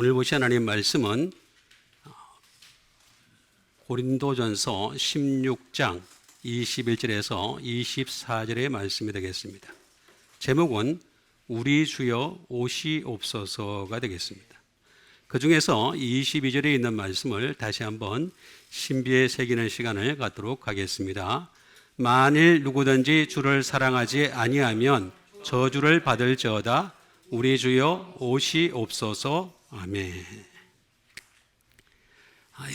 오늘 보실 하나님 말씀은 고린도전서 16장 21절에서 24절의 말씀이 되겠습니다. 제목은 우리 주여 오시옵소서가 되겠습니다. 그 중에서 22절에 있는 말씀을 다시 한번 신비에 새기는 시간을 갖도록 하겠습니다. 만일 누구든지 주를 사랑하지 아니하면 저주를 받을지어다. 우리 주여 오시옵소서. 아멘.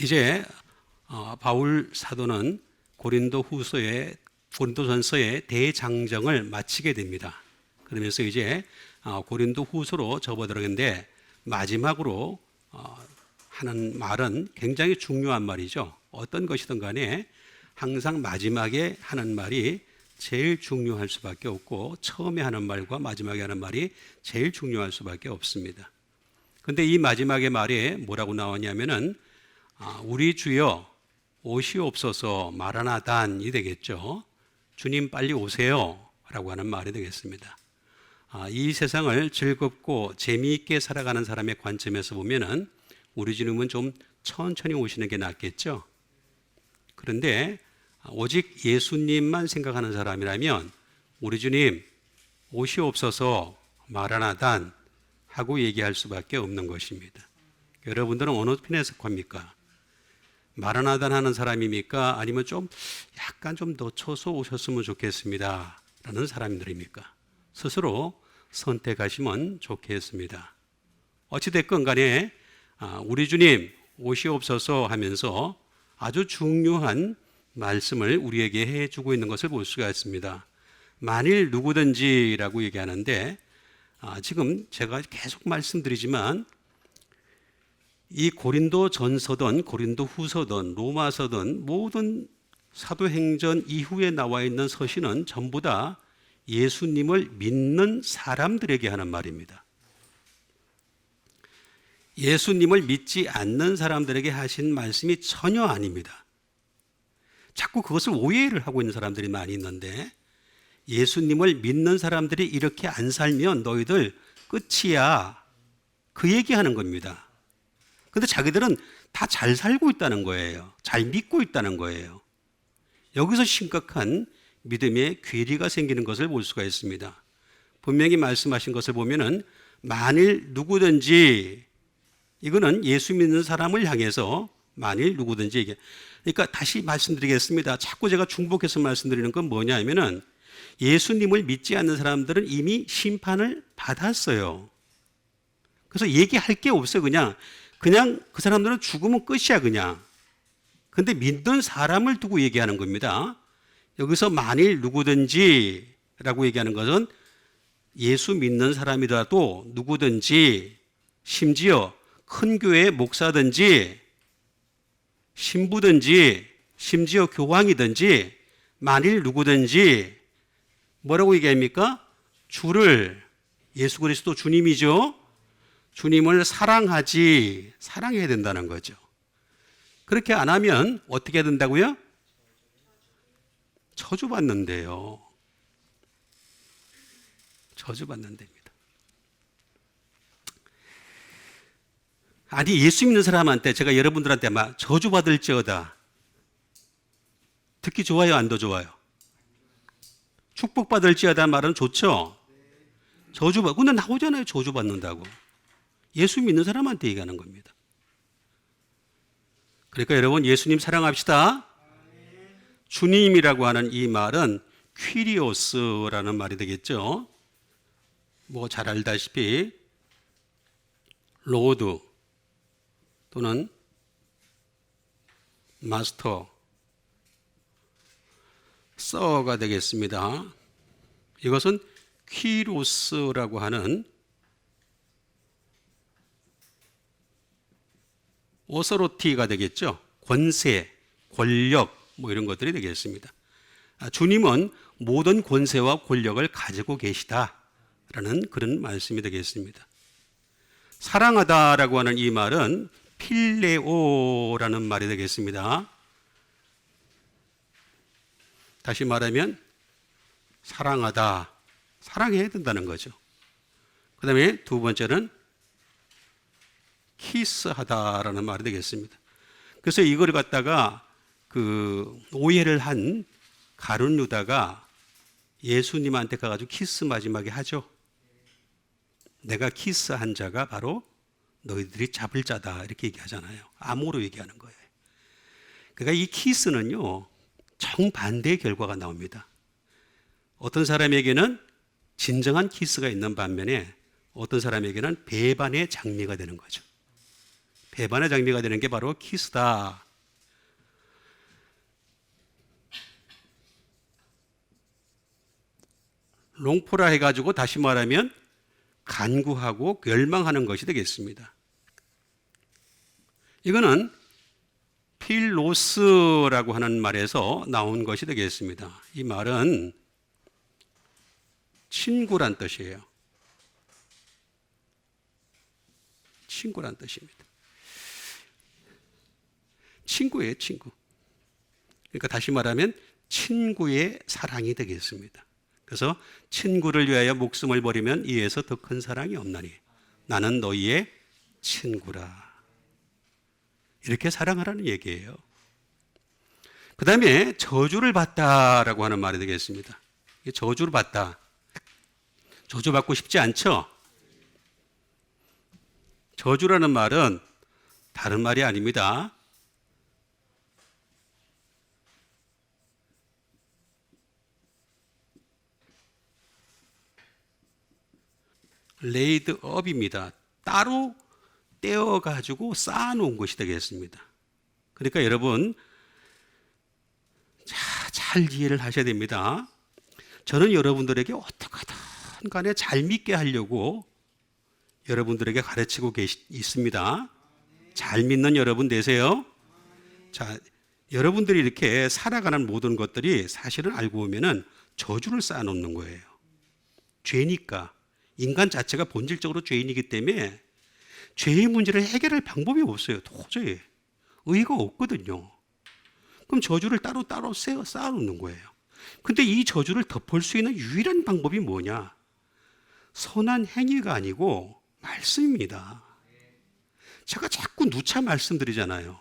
이제 바울 사도는 고린도전서의 대장정을 마치게 됩니다. 그러면서 이제 고린도후서로 접어들었는데 마지막으로 하는 말은 굉장히 중요한 말이죠. 어떤 것이든 간에 항상 마지막에 하는 말이 제일 중요할 수밖에 없고 처음에 하는 말과 마지막에 하는 말이 제일 중요할 수밖에 없습니다. 그런데 이 마지막의 말에 뭐라고 나오냐면은 우리 주여 오시옵소서 마라나단이 되겠죠. 주님 빨리 오세요 라고 하는 말이 되겠습니다. 이 세상을 즐겁고 재미있게 살아가는 사람의 관점에서 보면은 우리 주님은 좀 천천히 오시는 게 낫겠죠. 그런데 오직 예수님만 생각하는 사람이라면 우리 주님 오시옵소서 마라나단 하고 얘기할 수밖에 없는 것입니다. 여러분들은 어느 편에 속합니까? 마라나단 하는 사람입니까? 아니면 좀 약간 좀 늦춰서 오셨으면 좋겠습니다 라는 사람들입니까? 스스로 선택하시면 좋겠습니다. 어찌됐건 간에 우리 주님 오시옵소서 하면서 아주 중요한 말씀을 우리에게 해주고 있는 것을 볼 수가 있습니다. 만일 누구든지라고 얘기하는데 지금 제가 계속 말씀드리지만 이 고린도전서든 고린도후서든 로마서든 모든 사도행전 이후에 나와 있는 서신은 전부 다 예수님을 믿는 사람들에게 하는 말입니다. 예수님을 믿지 않는 사람들에게 하신 말씀이 전혀 아닙니다. 자꾸 그것을 오해를 하고 있는 사람들이 많이 있는데 예수님을 믿는 사람들이 이렇게 안 살면 너희들 끝이야. 그 얘기하는 겁니다. 그런데 자기들은 다 잘 살고 있다는 거예요. 잘 믿고 있다는 거예요. 여기서 심각한 믿음의 괴리가 생기는 것을 볼 수가 있습니다. 분명히 말씀하신 것을 보면은 만일 누구든지 이거는 예수 믿는 사람을 향해서 만일 누구든지 얘기. 그러니까 다시 말씀드리겠습니다. 자꾸 제가 중복해서 말씀드리는 건 뭐냐 하면은 예수님을 믿지 않는 사람들은 이미 심판을 받았어요. 그래서 얘기할 게 없어요. 그냥 그 사람들은 죽으면 끝이야 그냥. 근데 믿는 사람을 두고 얘기하는 겁니다. 여기서 만일 누구든지라고 얘기하는 것은 예수 믿는 사람이라도 누구든지 심지어 큰 교회의 목사든지 신부든지 심지어 교황이든지 만일 누구든지 뭐라고 얘기합니까? 주를 예수 그리스도 주님이죠. 주님을 사랑해야 된다는 거죠. 그렇게 안 하면 어떻게 된다고요? 저주받는데요. 저주받는답니다. 아니 예수 믿는 사람한테 제가 여러분들한테 막 저주받을지어다. 듣기 좋아요? 안 더 좋아요? 축복받을지어다 말은 좋죠? 근데 나오잖아요. 저주받는다고. 예수 믿는 사람한테 얘기하는 겁니다. 그러니까 여러분 예수님 사랑합시다. 주님이라고 하는 이 말은 퀴리오스라는 말이 되겠죠. 뭐 잘 알다시피 로드 또는 마스터, 서가 되겠습니다. 이것은 퀴로스라고 하는 오서로티가 되겠죠. 권세, 권력 뭐 이런 것들이 되겠습니다. 주님은 모든 권세와 권력을 가지고 계시다라는 그런 말씀이 되겠습니다. 사랑하다라고 하는 이 말은 필레오라는 말이 되겠습니다. 다시 말하면 사랑하다, 사랑해야 된다는 거죠. 그 다음에 두 번째는 키스하다라는 말이 되겠습니다. 그래서 이걸 갖다가 오해를 한 가룟 유다가 예수님한테 가가지고 키스 마지막에 하죠. 내가 키스한 자가 바로 너희들이 잡을 자다 이렇게 얘기하잖아요. 암호로 얘기하는 거예요. 그러니까 이 키스는요 정반대의 결과가 나옵니다. 어떤 사람에게는 진정한 키스가 있는 반면에 어떤 사람에게는 배반의 장미가 되는 거죠. 배반의 장미가 되는 게 바로 키스다. 롱포라 해가지고 다시 말하면 간구하고 멸망하는 것이 되겠습니다. 이거는 필로스라고 하는 말에서 나온 것이 되겠습니다. 이 말은 친구란 뜻이에요. 친구란 뜻입니다. 친구예요, 친구. 그러니까 다시 말하면 친구의 사랑이 되겠습니다. 그래서 친구를 위하여 목숨을 버리면 이에서 더 큰 사랑이 없나니 나는 너희의 친구라. 이렇게 사랑하라는 얘기예요. 그 다음에 저주를 받다라고 하는 말이 되겠습니다. 저주를 받다. 저주받고 싶지 않죠? 저주라는 말은 다른 말이 아닙니다. 레이드 업입니다. 따로 떼어가지고 쌓아놓은 것이 되겠습니다. 그러니까 여러분 잘 이해를 하셔야 됩니다. 저는 여러분들에게 어떻게든 간에 잘 믿게 하려고 여러분들에게 가르치고 있습니다. 잘 믿는 여러분 되세요. 자, 여러분들이 이렇게 살아가는 모든 것들이 사실은 알고 보면은 저주를 쌓아놓는 거예요. 죄니까. 인간 자체가 본질적으로 죄인이기 때문에 죄의 문제를 해결할 방법이 없어요. 도저히. 의의가 없거든요. 그럼 저주를 따로 쌓아놓는 거예요. 근데 이 저주를 덮을 수 있는 유일한 방법이 뭐냐? 선한 행위가 아니고 말씀입니다. 제가 자꾸 누차 말씀드리잖아요.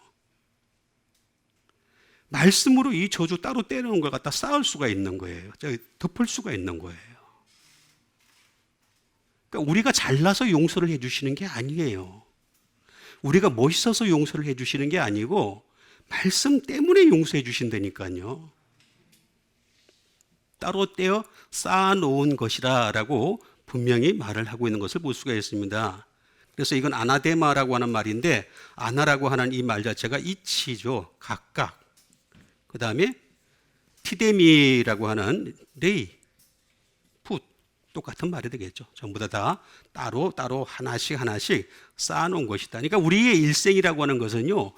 말씀으로 이 저주 따로 떼놓은 걸 갖다 쌓을 수가 있는 거예요. 덮을 수가 있는 거예요. 그러니까 우리가 잘나서 용서를 해주시는 게 아니에요. 우리가 멋있어서 용서를 해주시는 게 아니고 말씀 때문에 용서해 주신다니까요. 따로 떼어 쌓아놓은 것이라고 분명히 말을 하고 있는 것을 볼 수가 있습니다. 그래서 이건 아나데마라고 하는 말인데 아나라고 하는 이 말 자체가 이치죠. 각각. 그 다음에 티데미라고 하는 레이, 풋 똑같은 말이 되겠죠. 전부 다 따로 하나씩 쌓아놓은 것이다. 그러니까 우리의 일생이라고 하는 것은요.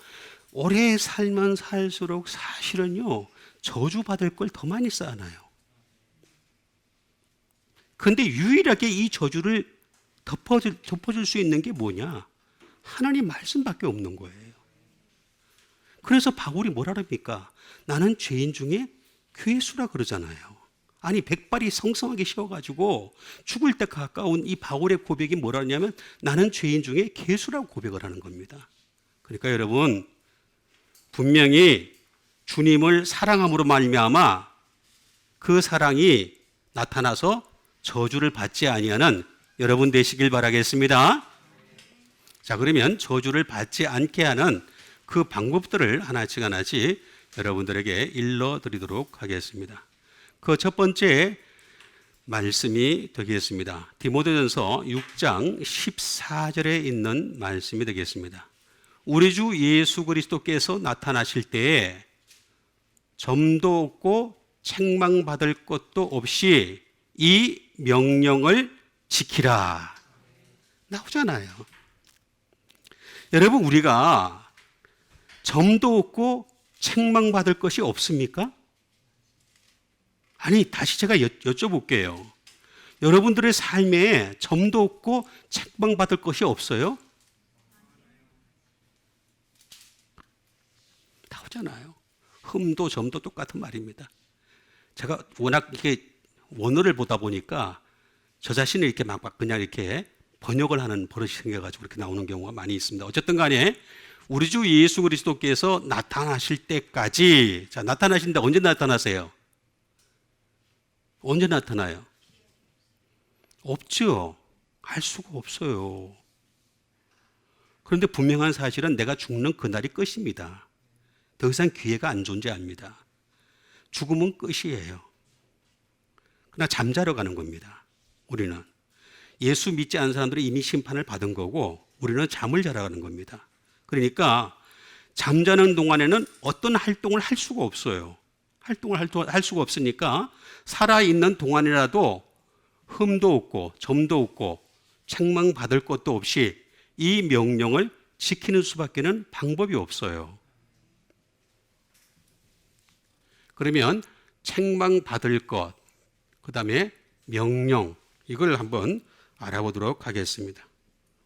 오래 살면 살수록 사실은요. 저주받을 걸 더 많이 쌓아놔요. 그런데 유일하게 이 저주를 덮어줄 수 있는 게 뭐냐? 하나님 말씀밖에 없는 거예요. 그래서 바울이 뭐라 그럽니까? 나는 죄인 중에 괴수라 그러잖아요. 아니 백발이 성성하게 씌워가지고 죽을 때 가까운 이 바울의 고백이 뭐라 하냐면 나는 죄인 중에 괴수라고 고백을 하는 겁니다. 그러니까 여러분 분명히 주님을 사랑함으로 말미암아 그 사랑이 나타나서 저주를 받지 아니하는 여러분 되시길 바라겠습니다. 자, 그러면 저주를 받지 않게 하는 그 방법들을 하나씩 여러분들에게 일러드리도록 하겠습니다. 그 첫 번째 말씀이 되겠습니다. 디모데전서 6장 14절에 있는 말씀이 되겠습니다. 우리 주 예수 그리스도께서 나타나실 때에 점도 없고 책망받을 것도 없이 이 명령을 지키라. 나오잖아요. 여러분 우리가 점도 없고 책망받을 것이 없습니까? 아니 다시 제가 여쭤볼게요. 여러분들의 삶에 점도 없고 책망받을 것이 없어요? 나오잖아요. 흠도 점도 똑같은 말입니다. 제가 워낙 이렇게 원어를 보다 보니까 저 자신을 이렇게 막 그냥 이렇게 번역을 하는 버릇이 생겨가지고 그렇게 나오는 경우가 많이 있습니다. 어쨌든 간에 우리 주 예수 그리스도께서 나타나실 때까지, 자, 나타나신다. 언제 나타나세요? 언제 나타나요? 없죠. 알 수가 없어요. 그런데 분명한 사실은 내가 죽는 그날이 끝입니다. 더 이상 기회가 안 존재합니다. 죽음은 끝이에요. 그러나 잠자러 가는 겁니다. 우리는 예수 믿지 않는 사람들은 이미 심판을 받은 거고 우리는 잠을 자러 가는 겁니다. 그러니까 잠자는 동안에는 어떤 활동을 할 수가 없어요. 활동을 할 수가 없으니까 살아있는 동안이라도 흠도 없고 점도 없고 책망받을 것도 없이 이 명령을 지키는 수밖에는 방법이 없어요. 그러면 책망받을 것, 그 다음에 명령, 이걸 한번 알아보도록 하겠습니다.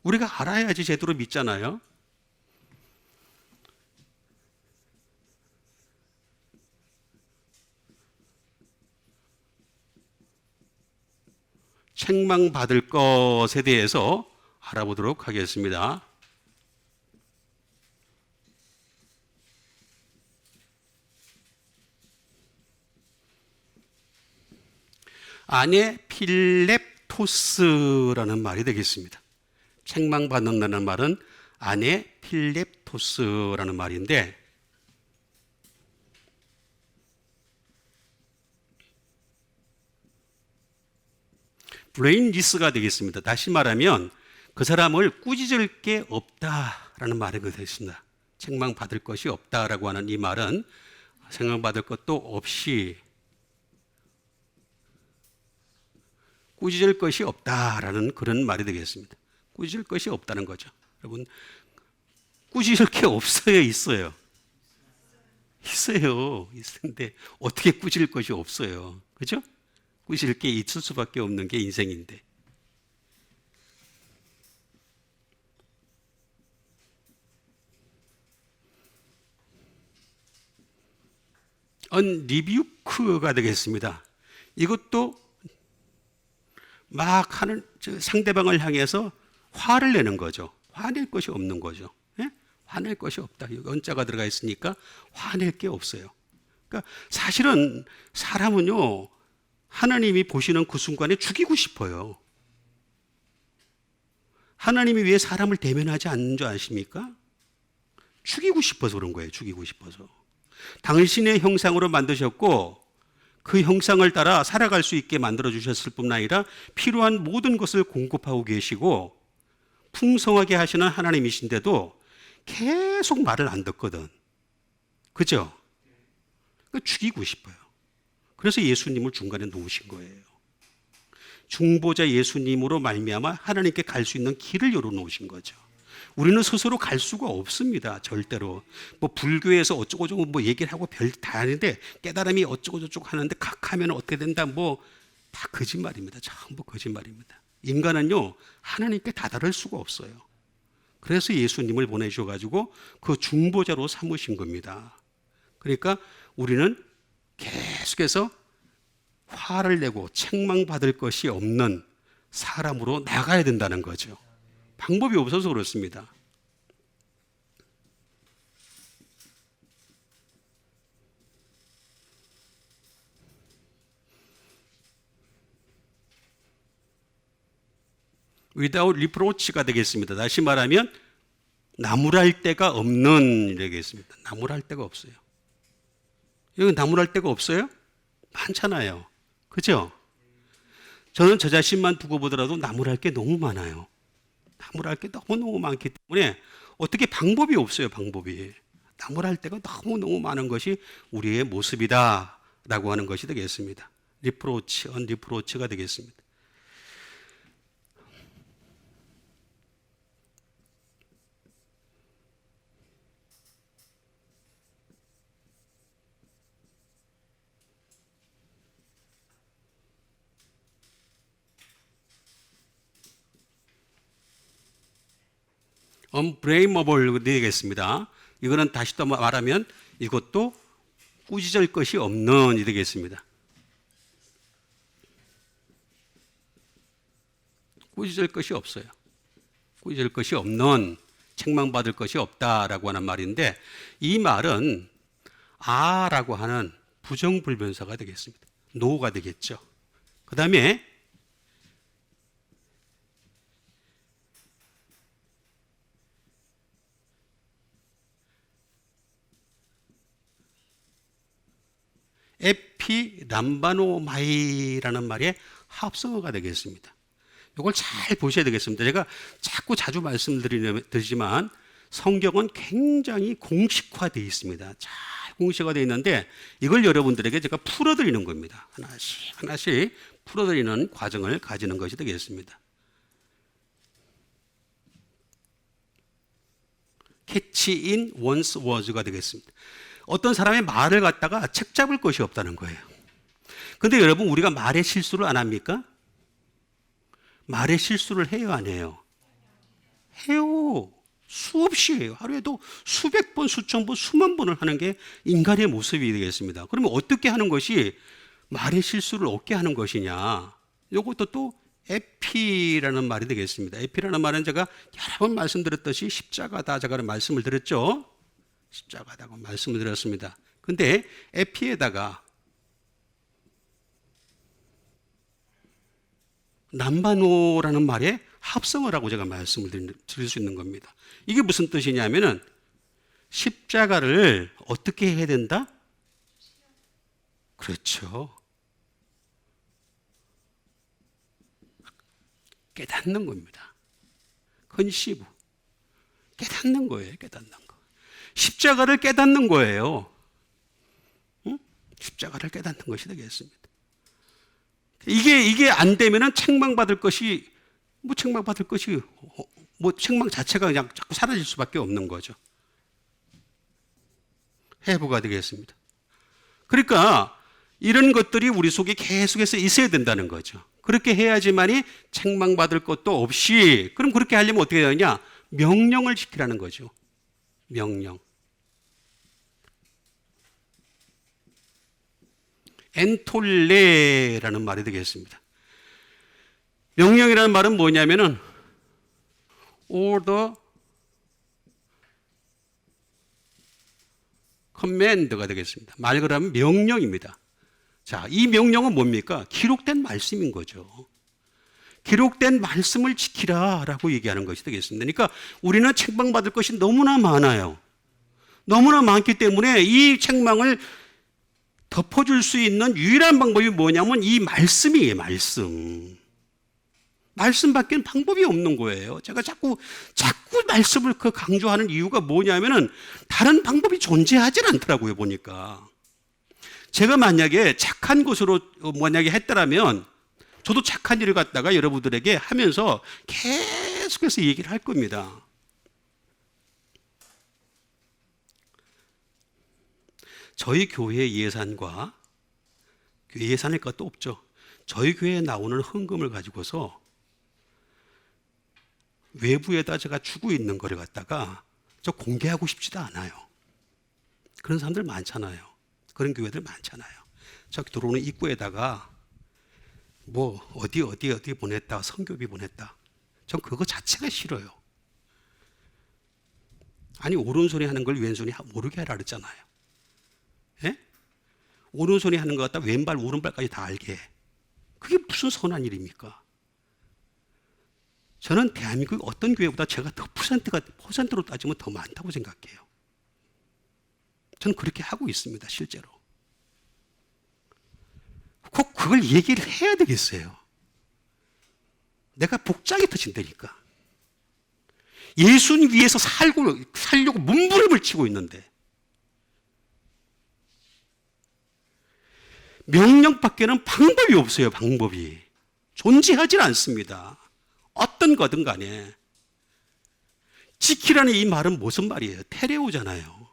우리가 알아야지 제대로 믿잖아요. 책망받을 것에 대해서 알아보도록 하겠습니다. 아네 필렙토스라는 말이 되겠습니다. 책망받는다는 말은 아네 필렙토스라는 말인데 블레임리스가 되겠습니다. 다시 말하면 그 사람을 꾸짖을 게 없다라는 말이 되겠습니다. 책망받을 것이 없다라고 하는 이 말은 책망받을 것도 없이 꾸짖을 것이 없다라는 그런 말이 되겠습니다. 꾸짖을 것이 없다는 거죠. 여러분, 꾸짖을 게 없어요, 있어요? 있어요. 있는데 어떻게 꾸짖을 것이 없어요. 그죠? 꾸짖을 게 있을 수밖에 없는 게 인생인데. 언리뷰크가 되겠습니다. 이것도 막 하는 상대방을 향해서 화를 내는 거죠. 화낼 것이 없는 거죠. 예? 화낼 것이 없다. 여기 언자가 들어가 있으니까 화낼 게 없어요. 그러니까 사실은 사람은요, 하나님이 보시는 그 순간에 죽이고 싶어요. 하나님이 왜 사람을 대면하지 않는 줄 아십니까? 죽이고 싶어서 그런 거예요. 죽이고 싶어서. 당신의 형상으로 만드셨고 그 형상을 따라 살아갈 수 있게 만들어 주셨을 뿐 아니라 필요한 모든 것을 공급하고 계시고 풍성하게 하시는 하나님이신데도 계속 말을 안 듣거든. 그죠? 그러니까 죽이고 싶어요. 그래서 예수님을 중간에 놓으신 거예요. 중보자 예수님으로 말미암아 하나님께 갈 수 있는 길을 열어놓으신 거죠. 우리는 스스로 갈 수가 없습니다. 절대로. 뭐 불교에서 어쩌고저쩌고 뭐 얘기를 하고 별 다 하는데 깨달음이 어쩌고저쩌고 하는데 각하면 어떻게 된다 뭐 다 거짓말입니다. 전부 거짓말입니다. 인간은요 하나님께 다다를 수가 없어요. 그래서 예수님을 보내셔가지고 그 중보자로 삼으신 겁니다. 그러니까 우리는 계속해서 화를 내고 책망받을 것이 없는 사람으로 나가야 된다는 거죠. 방법이 없어서 그렇습니다. without reproach가 되겠습니다. 다시 말하면 나무랄 데가 없는 되겠습니다. 나무랄 데가 없어요. 여기 나무랄 데가 없어요? 많잖아요. 그죠? 저는 저 자신만 두고 보더라도 나무랄 게 너무 많아요. 나무랄 게 너무너무 많기 때문에 어떻게 방법이 없어요. 방법이. 나무랄 데가 너무너무 많은 것이 우리의 모습이다 라고 하는 것이 되겠습니다. 리프로치, 언리프로치가 되겠습니다. unblameable 되겠습니다. 이거는 다시 또 말하면 이것도 꾸짖을 것이 없는 이 되겠습니다. 꾸짖을 것이 없어요. 꾸짖을 것이 없는, 책망받을 것이 없다라고 하는 말인데, 이 말은 아라고 하는 부정불변사가 되겠습니다. 노가 되겠죠. 그 다음에 에피 람바노마이라는 말의 합성어가 되겠습니다. 이걸 잘 보셔야 되겠습니다. 제가 자꾸 자주 말씀드리지만 성경은 굉장히 공식화되어 있습니다. 잘 공식화되어 있는데 이걸 여러분들에게 제가 풀어드리는 겁니다. 하나씩 하나씩 풀어드리는 과정을 가지는 것이 되겠습니다. catch in one's words가 되겠습니다. 어떤 사람의 말을 갖다가 책 잡을 것이 없다는 거예요. 근데 여러분, 우리가 말의 실수를 안 합니까? 말의 실수를 해요, 안 해요? 해요. 수없이 해요. 하루에도 수백 번, 수천 번, 수만 번을 하는 게 인간의 모습이 되겠습니다. 그러면 어떻게 하는 것이 말의 실수를 없게 하는 것이냐? 이것도 또 에피라는 말이 되겠습니다. 에피라는 말은 제가 여러 번 말씀드렸듯이 십자가다, 제가 말씀을 드렸죠. 십자가다고 말씀을 드렸습니다. 근데 에피에다가 남바노라는 말의 합성어라고 제가 말씀을 드릴 수 있는 겁니다. 이게 무슨 뜻이냐면은 십자가를 어떻게 해야 된다? 그렇죠. 깨닫는 겁니다. 컨시브. 깨닫는 거예요. 깨닫는 거. 십자가를 깨닫는 거예요. 응? 십자가를 깨닫는 것이 되겠습니다. 이게 안 되면은 책망받을 것이 책망 자체가 그냥 자꾸 사라질 수밖에 없는 거죠. 해부가 되겠습니다. 그러니까 이런 것들이 우리 속에 계속해서 있어야 된다는 거죠. 그렇게 해야지만이 책망받을 것도 없이, 그럼 그렇게 하려면 어떻게 되느냐? 명령을 지키라는 거죠. 명령. 엔톨레라는 말이 되겠습니다. 명령이라는 말은 뭐냐면은 order, command가 되겠습니다. 말 그대로 명령입니다. 자, 이 명령은 뭡니까? 기록된 말씀인 거죠. 기록된 말씀을 지키라라고 얘기하는 것이 되겠습니다. 그러니까 우리는 책망받을 것이 너무나 많아요. 너무나 많기 때문에 이 책망을 덮어줄 수 있는 유일한 방법이 뭐냐면 이 말씀이에요. 말씀밖에는 방법이 없는 거예요. 제가 자꾸 말씀을 강조하는 이유가 뭐냐면은 다른 방법이 존재하지 않더라고요, 보니까. 제가 만약에 착한 것으로 만약에 했더라면 저도 착한 일을 갖다가 여러분들에게 하면서 계속해서 얘기를 할 겁니다. 저희 교회 예산과 교회 예산일 것도 없죠. 저희 교회에 나오는 헌금을 가지고서 외부에다 제가 주고 있는 거를 갖다가 저 공개하고 싶지도 않아요. 그런 사람들 많잖아요. 그런 교회들 많잖아요. 저기 들어오는 입구에다가 뭐 어디 보냈다, 선교비 보냈다. 전 그거 자체가 싫어요. 아니, 오른손이 하는 걸 왼손이 모르게 하라 그랬잖아요. 예? 오른손이 하는 것 같다 왼발, 오른발까지 다 알게 해. 그게 무슨 선한 일입니까? 저는 대한민국 어떤 교회보다 제가 더 퍼센트로 따지면 더 많다고 생각해요. 저는 그렇게 하고 있습니다, 실제로. 꼭 그걸 얘기를 해야 되겠어요. 내가 복장이 터진다니까. 예수님 위해서 살려고 몸부림을 치고 있는데 명령밖에는 방법이 없어요. 방법이 존재하지 않습니다. 어떤 거든 간에. 지키라는 이 말은 무슨 말이에요? 테레오잖아요.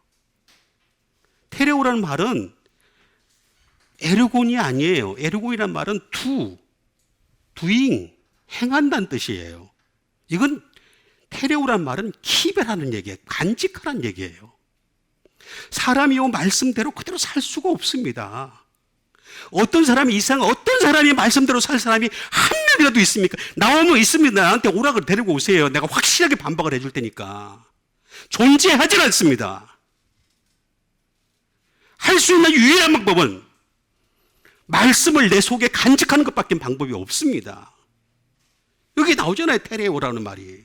테레오라는 말은 에르곤이 아니에요. 에르곤이라는 말은 doing, 행한다는 뜻이에요. 이건 테레오라는 말은 키베라는 얘기예요. 간직하라는 얘기예요. 사람이요 말씀대로 그대로 살 수가 없습니다. 어떤 사람이 말씀대로 살 사람이 한 명이라도 있습니까? 나오면 있습니다. 나한테 오라고 데리고 오세요. 내가 확실하게 반박을 해줄 테니까. 존재하지 않습니다. 할 수 있는 유일한 방법은 말씀을 내 속에 간직하는 것밖에 방법이 없습니다. 여기 나오잖아요. 테레오라는 말이.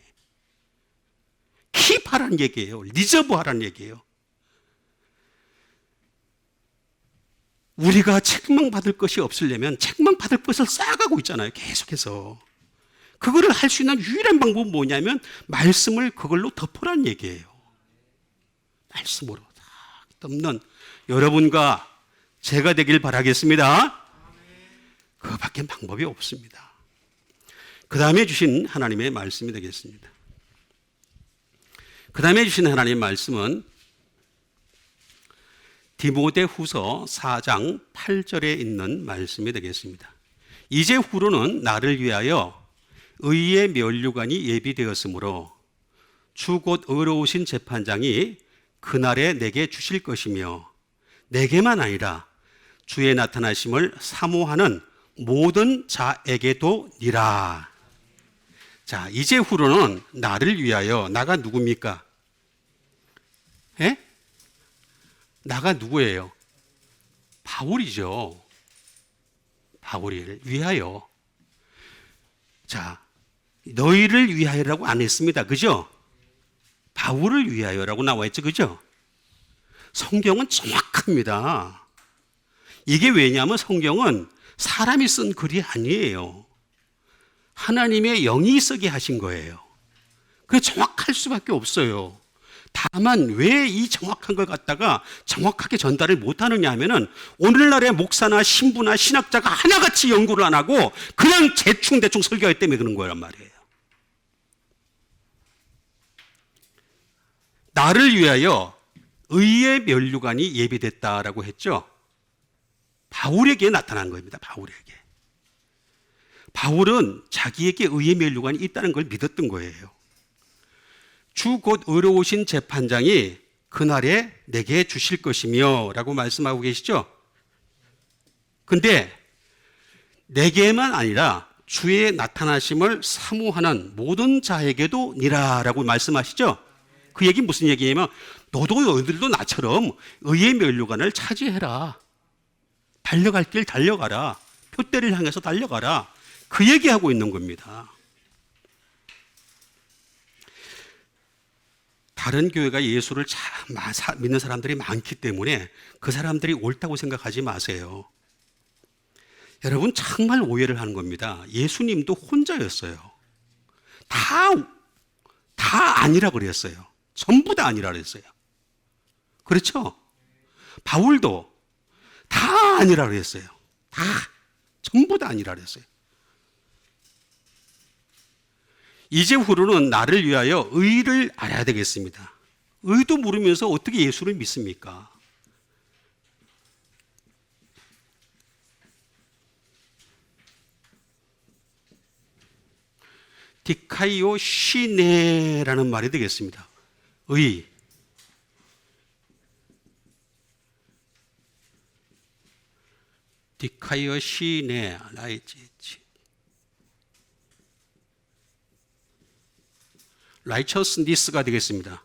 킵하라는 얘기예요. 리저브하라는 얘기예요. 우리가 책망받을 것이 없으려면 책망받을 것을 쌓아가고 있잖아요. 계속해서. 그거를 할 수 있는 유일한 방법은 뭐냐면 말씀을 그걸로 덮으라는 얘기예요. 말씀으로 다 덮는 여러분과 제가 되길 바라겠습니다. 그거밖에 방법이 없습니다. 그 다음에 주신 하나님의 말씀이 되겠습니다. 그 다음에 주신 하나님의 말씀은 디모데후서 4장 8절에 있는 말씀이 되겠습니다. 이제 후로는 나를 위하여 의의 면류관이 예비되었으므로 주 곧 의로우신 재판장이 그날에 내게 주실 것이며 내게만 아니라 주의 나타나심을 사모하는 모든 자에게도 니라. 자, 이제 후로는 나를 위하여. 나가 누굽니까? 예? 나가 누구예요? 바울이죠. 바울을 위하여. 자, 너희를 위하여라고 안 했습니다. 그죠? 바울을 위하여라고 나와 있죠. 그죠? 성경은 정확합니다. 이게 왜냐하면 성경은 사람이 쓴 글이 아니에요. 하나님의 영이 쓰게 하신 거예요. 그게 정확할 수밖에 없어요. 다만 왜 이 정확한 걸 갖다가 정확하게 전달을 못하느냐 하면은 오늘날의 목사나 신부나 신학자가 하나같이 연구를 안 하고 그냥 대충 설교하기 때문에 그런 거란 말이에요. 나를 위하여 의의 면류관이 예비됐다라고 했죠. 바울에게 나타난 겁니다. 바울에게. 바울은 자기에게 의의 면류관이 있다는 걸 믿었던 거예요. 주 곧 의로우신 재판장이 그날에 내게 주실 것이며 라고 말씀하고 계시죠. 근데 내게만 아니라 주의 나타나심을 사모하는 모든 자에게도 니라라고 말씀하시죠. 그 얘기 무슨 얘기냐면 너희들도 나처럼 의의 면류관을 차지해라. 달려갈 길 달려가라. 표대를 향해서 달려가라. 그 얘기하고 있는 겁니다. 다른 교회가 예수를 참 믿는 사람들이 많기 때문에 그 사람들이 옳다고 생각하지 마세요. 여러분 정말 오해를 하는 겁니다. 예수님도 혼자였어요. 다 아니라 그랬어요. 전부 다 아니라 그랬어요. 그렇죠? 바울도 다 아니라 그랬어요. 전부 다 아니라 그랬어요. 이제 후로는 나를 위하여 의를 알아야 되겠습니다. 의도 모르면서 어떻게 예수를 믿습니까? 디카이오 시네라는 말이 되겠습니다. 의. 디카이오 시네 라이처스니스가 되겠습니다.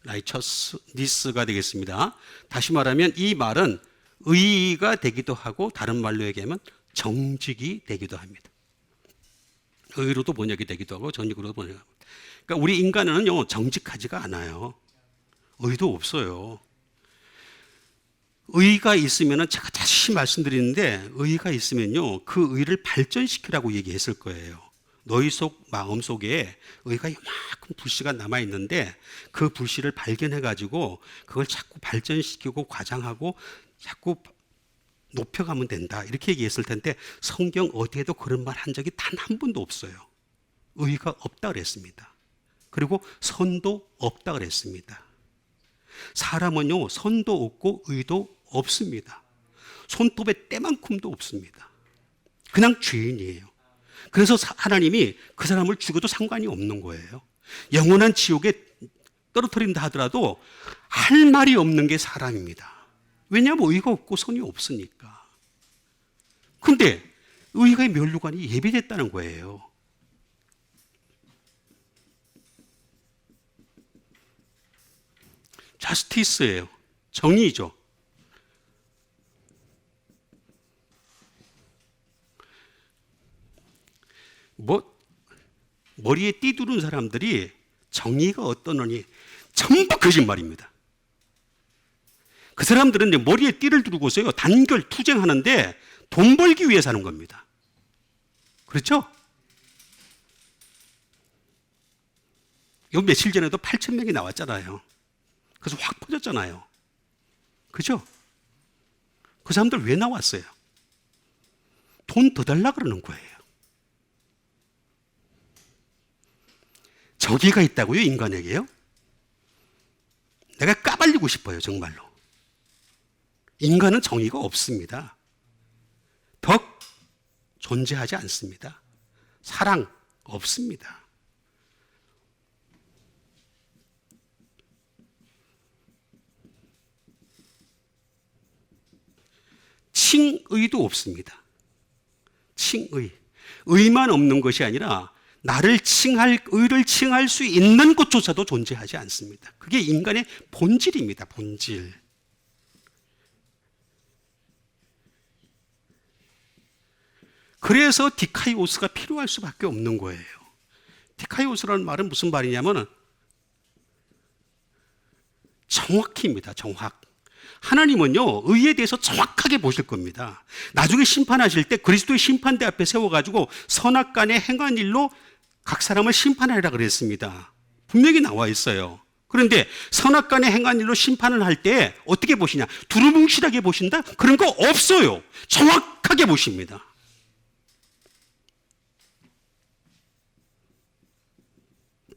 라이처스니스가 되겠습니다. 다시 말하면 이 말은 의가 되기도 하고 다른 말로 얘기하면 정직이 되기도 합니다. 의로도 번역이 되기도 하고 정직으로도 번역이 합니다. 그러니까 우리 인간은요 정직하지가 않아요. 의도 없어요. 의가 있으면 제가 다시 말씀드리는데 의가 있으면요 그 의를 발전시키라고 얘기했을 거예요. 너희 마음 속에 의가 이만큼 불씨가 남아있는데 그 불씨를 발견해가지고 그걸 자꾸 발전시키고 과장하고 자꾸 높여가면 된다 이렇게 얘기했을 텐데 성경 어디에도 그런 말 한 적이 단 한 번도 없어요. 의가 없다 그랬습니다. 그리고 선도 없다 그랬습니다. 사람은요 선도 없고 의도 없습니다. 손톱에 때만큼도 없습니다. 그냥 죄인이에요. 그래서 하나님이 그 사람을 죽여도 상관이 없는 거예요. 영원한 지옥에 떨어뜨린다 하더라도 할 말이 없는 게 사람입니다. 왜냐하면 의가 없고 선이 없으니까. 근데 의의 면류관이 예비됐다는 거예요. 자스티스예요. 정의죠. 머리에 띠 두른 사람들이 정의가 어떠느니 전부 거짓말입니다. 그 사람들은 이제 머리에 띠를 두르고서요, 단결 투쟁하는데 돈 벌기 위해 사는 겁니다. 그렇죠? 요 며칠 전에도 8,000명이 나왔잖아요. 그래서 확 퍼졌잖아요. 그죠? 그 사람들 왜 나왔어요? 돈 더 달라 그러는 거예요. 정의가 있다고요, 인간에게요? 내가 까발리고 싶어요, 정말로. 인간은 정의가 없습니다. 덕 존재하지 않습니다. 사랑 없습니다. 칭의도 없습니다. 칭의. 의만 없는 것이 아니라 나를 의를 칭할 수 있는 것조차도 존재하지 않습니다. 그게 인간의 본질입니다. 본질. 그래서 디카이오스가 필요할 수밖에 없는 거예요. 디카이오스라는 말은 무슨 말이냐면 정확히입니다. 정확. 하나님은요, 의에 대해서 정확하게 보실 겁니다. 나중에 심판하실 때 그리스도의 심판대 앞에 세워가지고 선악간에 행한 일로 각 사람을 심판하리라 그랬습니다. 분명히 나와 있어요. 그런데 선악간에 행한 일로 심판을 할 때 어떻게 보시냐? 두루뭉실하게 보신다? 그런 거 없어요. 정확하게 보십니다.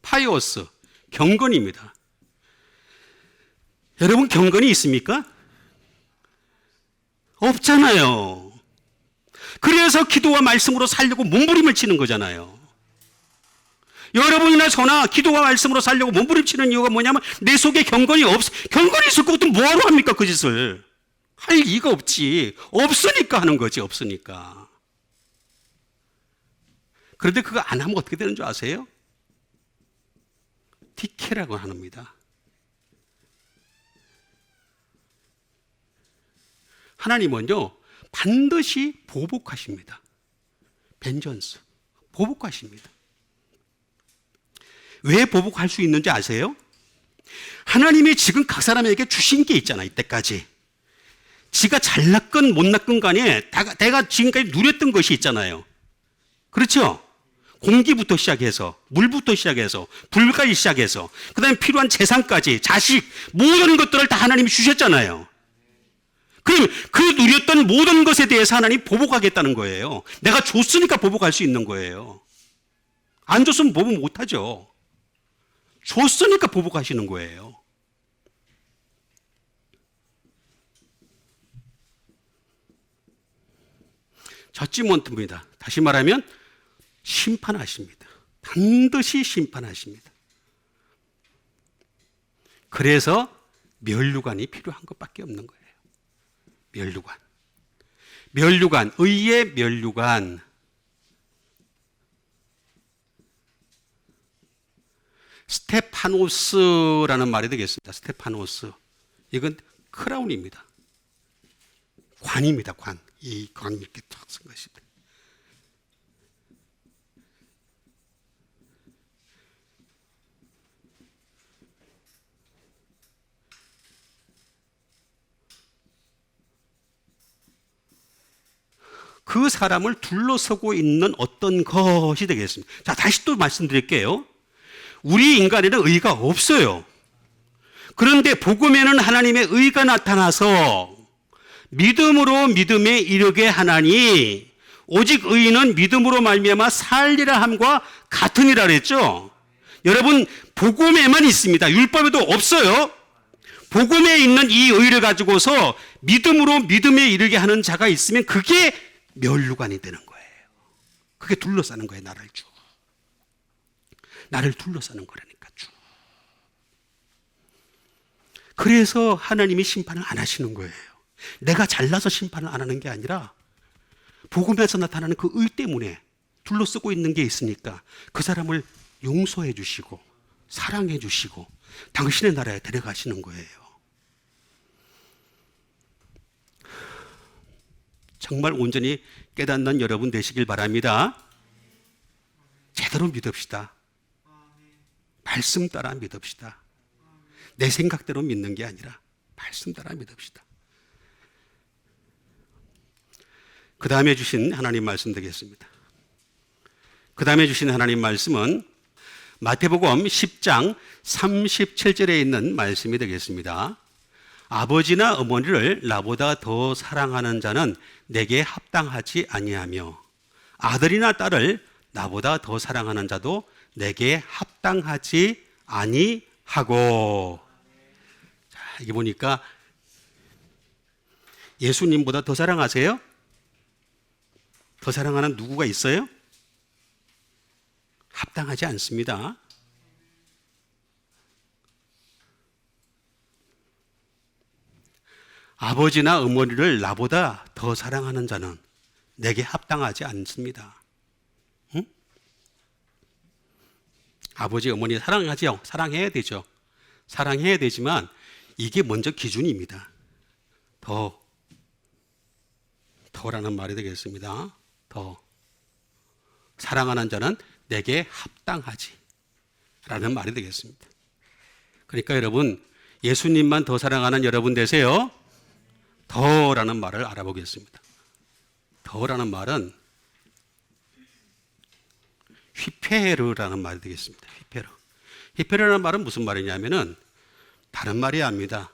파이오스, 경건입니다. 여러분 경건이 있습니까? 없잖아요. 그래서 기도와 말씀으로 살려고 몸부림을 치는 거잖아요. 여러분이나 저나 기도와 말씀으로 살려고 몸부림치는 이유가 뭐냐면 내 속에 경건이 있을 것도 뭐하러 합니까? 그 짓을 할 이유가 없지. 없으니까 하는 거지. 없으니까. 그런데 그거 안 하면 어떻게 되는 줄 아세요? 디케라고 합니다. 하나님은요, 반드시 보복하십니다. 벤전스. 보복하십니다. 왜 보복할 수 있는지 아세요? 하나님이 지금 각 사람에게 주신 게 있잖아, 이때까지. 지가 잘났건 못났건 간에 내가 지금까지 누렸던 것이 있잖아요. 그렇죠? 공기부터 시작해서, 물부터 시작해서, 불까지 시작해서, 그 다음에 필요한 재산까지, 자식, 모든 것들을 다 하나님이 주셨잖아요. 그럼 그 누렸던 모든 것에 대해서 하나님 보복하겠다는 거예요. 내가 줬으니까 보복할 수 있는 거예요. 안 줬으면 보복 못하죠. 줬으니까 보복하시는 거예요. 저지먼트입니다. 다시 말하면 심판하십니다. 반드시 심판하십니다. 그래서 면류관이 필요한 것밖에 없는 거예요. 면류관, 의의 면류관. 스테파노스라는 말이 되겠습니다. 스테파노스. 이건 크라운입니다. 관입니다. 관. 이 관 이렇게 탁 쓴 것입니다. 그 사람을 둘러서고 있는 어떤 것이 되겠습니다. 자, 다시 또 말씀드릴게요. 우리 인간에는 의가 없어요. 그런데 복음에는 하나님의 의가 나타나서 믿음으로 믿음에 이르게 하나니 오직 의인은 믿음으로 말미암아 살리라 함과 같으니라 그랬죠. 여러분 복음에만 있습니다. 율법에도 없어요. 복음에 있는 이 의를 가지고서 믿음으로 믿음에 이르게 하는 자가 있으면 그게 면류관이 되는 거예요. 그게 둘러싸는 거예요. 나를 둘러싸는 거라니까 쭉. 그래서 하나님이 심판을 안 하시는 거예요. 내가 잘나서 심판을 안 하는 게 아니라 복음에서 나타나는 그 의 때문에 둘러쓰고 있는 게 있으니까 그 사람을 용서해 주시고 사랑해 주시고 당신의 나라에 데려가시는 거예요. 정말 온전히 깨닫는 여러분 되시길 바랍니다. 제대로 믿읍시다. 말씀 따라 믿읍시다. 내 생각대로 믿는 게 아니라 말씀 따라 믿읍시다. 그 다음에 주신 하나님 말씀 되겠습니다. 그 다음에 주신 하나님 말씀은 마태복음 10장 37절에 있는 말씀이 되겠습니다. 아버지나 어머니를 나보다 더 사랑하는 자는 내게 합당하지 아니하며 아들이나 딸을 나보다 더 사랑하는 자도 내게 합당하지 아니하고. 자, 여기 보니까 예수님보다 더 사랑하세요? 더 사랑하는 누구가 있어요? 합당하지 않습니다. 아버지나 어머니를 나보다 더 사랑하는 자는 내게 합당하지 않습니다. 응? 아버지, 어머니 사랑하죠? 사랑해야 되죠. 사랑해야 되지만 이게 먼저 기준입니다. 더라는 말이 되겠습니다. 더. 사랑하는 자는 내게 합당하지 라는 말이 되겠습니다. 그러니까 여러분, 예수님만 더 사랑하는 여러분 되세요. 더라는 말을 알아보겠습니다. 더라는 말은 휘페르라는 말이 되겠습니다. 휘페르. 휘페르라는 말은 무슨 말이냐면은 다른 말이 아닙니다.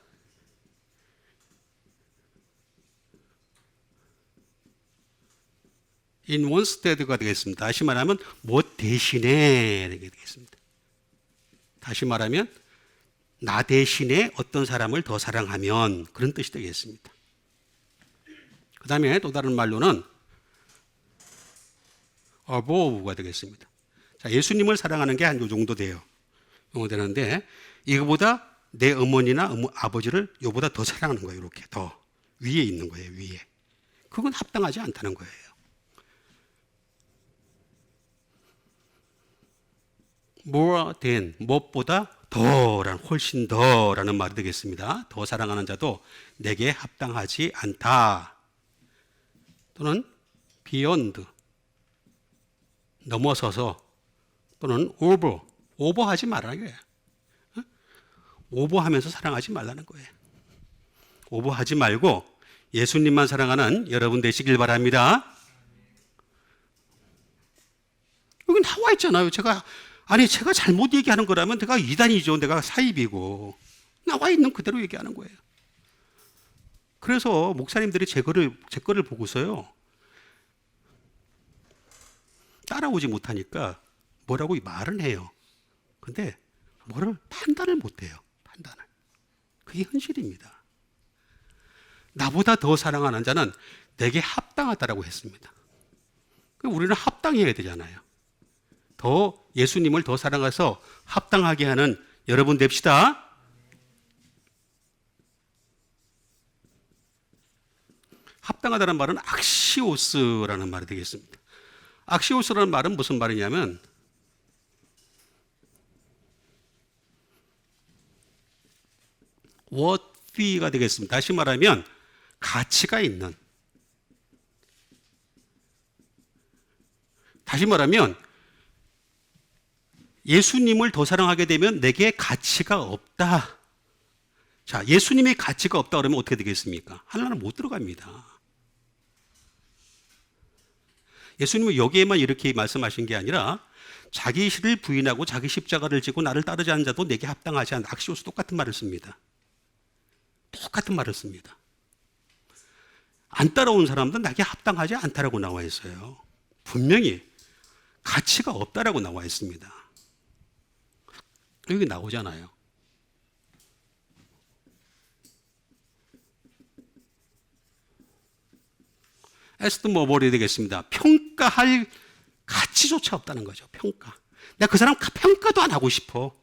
인원스테드가 되겠습니다. 다시 말하면 뭐 대신에 되겠습니다. 다시 말하면 나 대신에 어떤 사람을 더 사랑하면 그런 뜻이 되겠습니다. 그 다음에 또 다른 말로는 above가 되겠습니다. 자, 예수님을 사랑하는 게 한 요 정도 돼요. 요 되는데 이거보다 내 어머니나 아버지를 요보다 더 사랑하는 거예요. 이렇게 더 위에 있는 거예요. 위에. 그건 합당하지 않다는 거예요. more than, 무엇보다 더라는, 훨씬 더라는 말이 되겠습니다. 더 사랑하는 자도 내게 합당하지 않다. 또는 beyond, 넘어서서, 또는 오버하지 말라는 거예요. 오버하면서 사랑하지 말라는 거예요. 오버하지 말고 예수님만 사랑하는 여러분 되시길 바랍니다. 여기 나와 있잖아요. 제가 잘못 얘기하는 거라면 내가 이단이죠. 내가 사입이고. 나와 있는 그대로 얘기하는 거예요. 그래서 목사님들이 제 거를 보고서요. 따라오지 못하니까 뭐라고 말은 해요. 근데 뭐를 판단을 못해요. 판단을. 그게 현실입니다. 나보다 더 사랑하는 자는 내게 합당하다라고 했습니다. 우리는 합당해야 되잖아요. 더 예수님을 더 사랑해서 합당하게 하는 여러분 됩시다. 합당하다는 말은 악시오스라는 말이 되겠습니다. 악시오스라는 말은 무슨 말이냐면 worthy가 되겠습니다. 다시 말하면 가치가 있는. 다시 말하면 예수님을 더 사랑하게 되면 내게 가치가 없다. 자, 예수님의 가치가 없다 그러면 어떻게 되겠습니까? 하나는 못 들어갑니다. 예수님은 여기에만 이렇게 말씀하신 게 아니라 자기 실을 부인하고 자기 십자가를 지고 나를 따르지 않는 자도 내게 합당하지 않다. 악시오스 똑같은 말을 씁니다. 똑같은 말을 씁니다. 안 따라온 사람도 나에게 합당하지 않다라고 나와 있어요. 분명히 가치가 없다라고 나와 있습니다. 여기 나오잖아요. 에스트 모벌이 되겠습니다. 평가할 가치조차 없다는 거죠. 평가. 내가 그 사람 평가도 안 하고 싶어.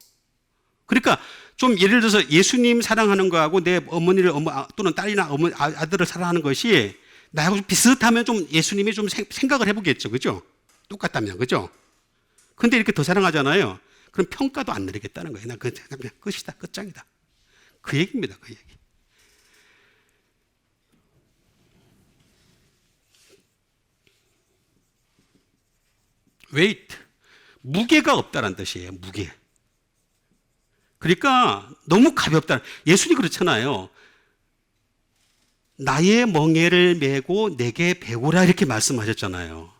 그러니까 좀 예를 들어서 예수님 사랑하는 거하고 내 어머니를 또는 딸이나 아들을 사랑하는 것이 나하고 좀 비슷하면 좀 예수님이 좀 생각을 해보겠죠. 그죠? 똑같다면. 그죠? 근데 이렇게 더 사랑하잖아요. 그럼 평가도 안 내리겠다는 거예요. 그냥 끝이다. 끝장이다. 그 얘기입니다. 그 얘기. weight. 무게가 없다는 뜻이에요. 무게. 그러니까 너무 가볍다. 예수님 그렇잖아요. 나의 멍에를 메고 내게 배우라 이렇게 말씀하셨잖아요.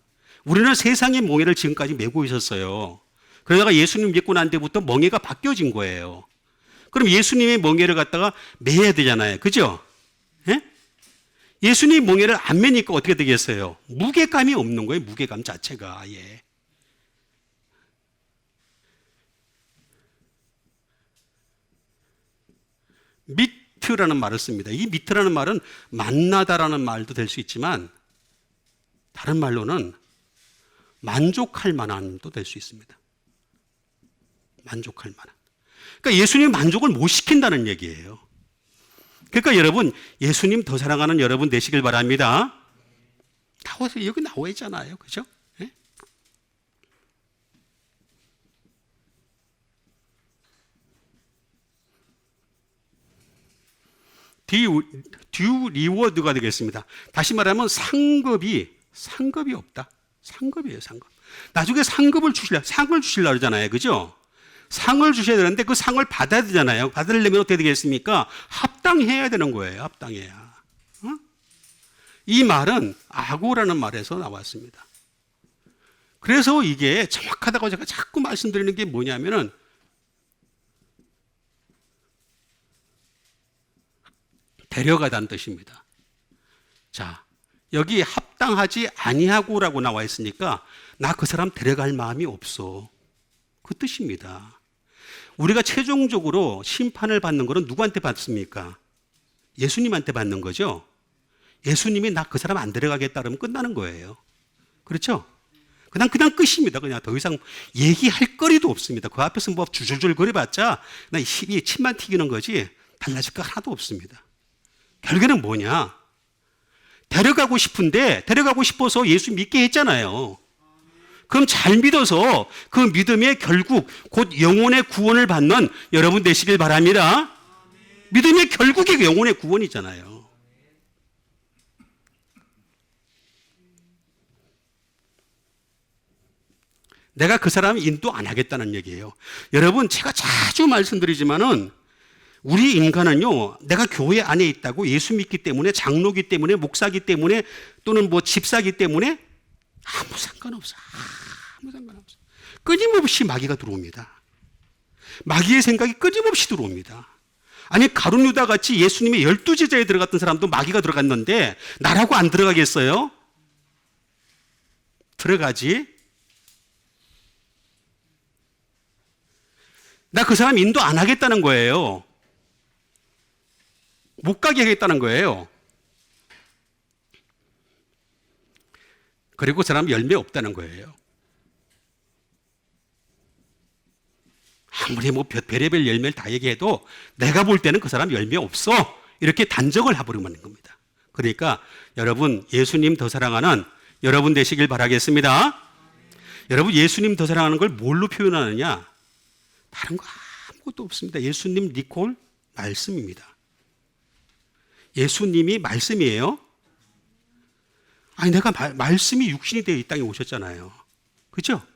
우리는 세상의 멍에를 지금까지 메고 있었어요. 그러다가 예수님 믿고 난 뒤부터 멍에가 바뀌어진 거예요. 그럼 예수님의 멍에를 갖다가 매야 되잖아요. 그죠? 예? 예수님 멍에를 안 매니까 어떻게 되겠어요? 무게감이 없는 거예요. 무게감 자체가 아예. 미트라는 말을 씁니다. 이 미트라는 말은 만나다라는 말도 될 수 있지만 다른 말로는 만족할 만한도 될 수 있습니다. 만족할 만한. 그러니까 예수님 만족을 못 시킨다는 얘기예요. 그러니까 여러분, 예수님 더 사랑하는 여러분 되시길 바랍니다. 나와서 여기 나와 있잖아요. 그죠? 네? 듀 리워드가 되겠습니다. 다시 말하면 상급이 없다. 상급이에요, 상급. 나중에 상을 주시려고 그러잖아요. 그죠? 상을 주셔야 되는데 그 상을 받아야 되잖아요. 받으려면 어떻게 되겠습니까? 합당해야 되는 거예요. 합당해야. 어? 이 말은 아고라는 말에서 나왔습니다. 그래서 이게 정확하다고 제가 자꾸 말씀드리는 게 뭐냐면은 데려가다는 뜻입니다. 자, 여기 합당하지 아니하고라고 나와 있으니까 나 그 사람 데려갈 마음이 없어. 그 뜻입니다. 우리가 최종적으로 심판을 받는 것은 누구한테 받습니까? 예수님한테 받는 거죠. 예수님이 나 그 사람 안 데려가겠다 그러면 끝나는 거예요. 그렇죠? 그냥 끝입니다. 그냥 더 이상 얘기할 거리도 없습니다. 그 앞에서 뭐 줄줄줄 거려봤자 그냥 침만 튀기는 거지 달라질 거 하나도 없습니다. 결국에는 뭐냐? 데려가고 싶어서 예수 믿게 했잖아요. 그럼 잘 믿어서 그 믿음의 결국 곧 영혼의 구원을 받는 여러분 되시길 바랍니다. 믿음의 결국이 영혼의 구원이잖아요. 내가 그 사람 인도 안 하겠다는 얘기예요. 여러분, 제가 자주 말씀드리지만은 우리 인간은요, 내가 교회 안에 있다고 예수 믿기 때문에, 장로기 때문에, 목사기 때문에, 또는 뭐 집사기 때문에 아무 상관없어. 아무 상관없어. 끊임없이 마귀가 들어옵니다. 마귀의 생각이 끊임없이 들어옵니다. 아니, 가룟 유다 같이 예수님의 12제자에 들어갔던 사람도 마귀가 들어갔는데 나라고 안 들어가겠어요? 들어가지. 나 그 사람 인도 안 하겠다는 거예요. 못 가게 하겠다는 거예요. 그리고 그 사람 열매 없다는 거예요. 아무리 뭐 별의별 열매를 다 얘기해도 내가 볼 때는 그 사람 열매 없어. 이렇게 단정을 해버리는 겁니다. 그러니까 여러분, 예수님 더 사랑하는 여러분 되시길 바라겠습니다. 여러분, 예수님 더 사랑하는 걸 뭘로 표현하느냐? 다른 거 아무것도 없습니다. 예수님 리콜 말씀입니다. 예수님이 말씀이에요. 아니, 내가 말씀이 육신이 되어 이 땅에 오셨잖아요. 그렇죠?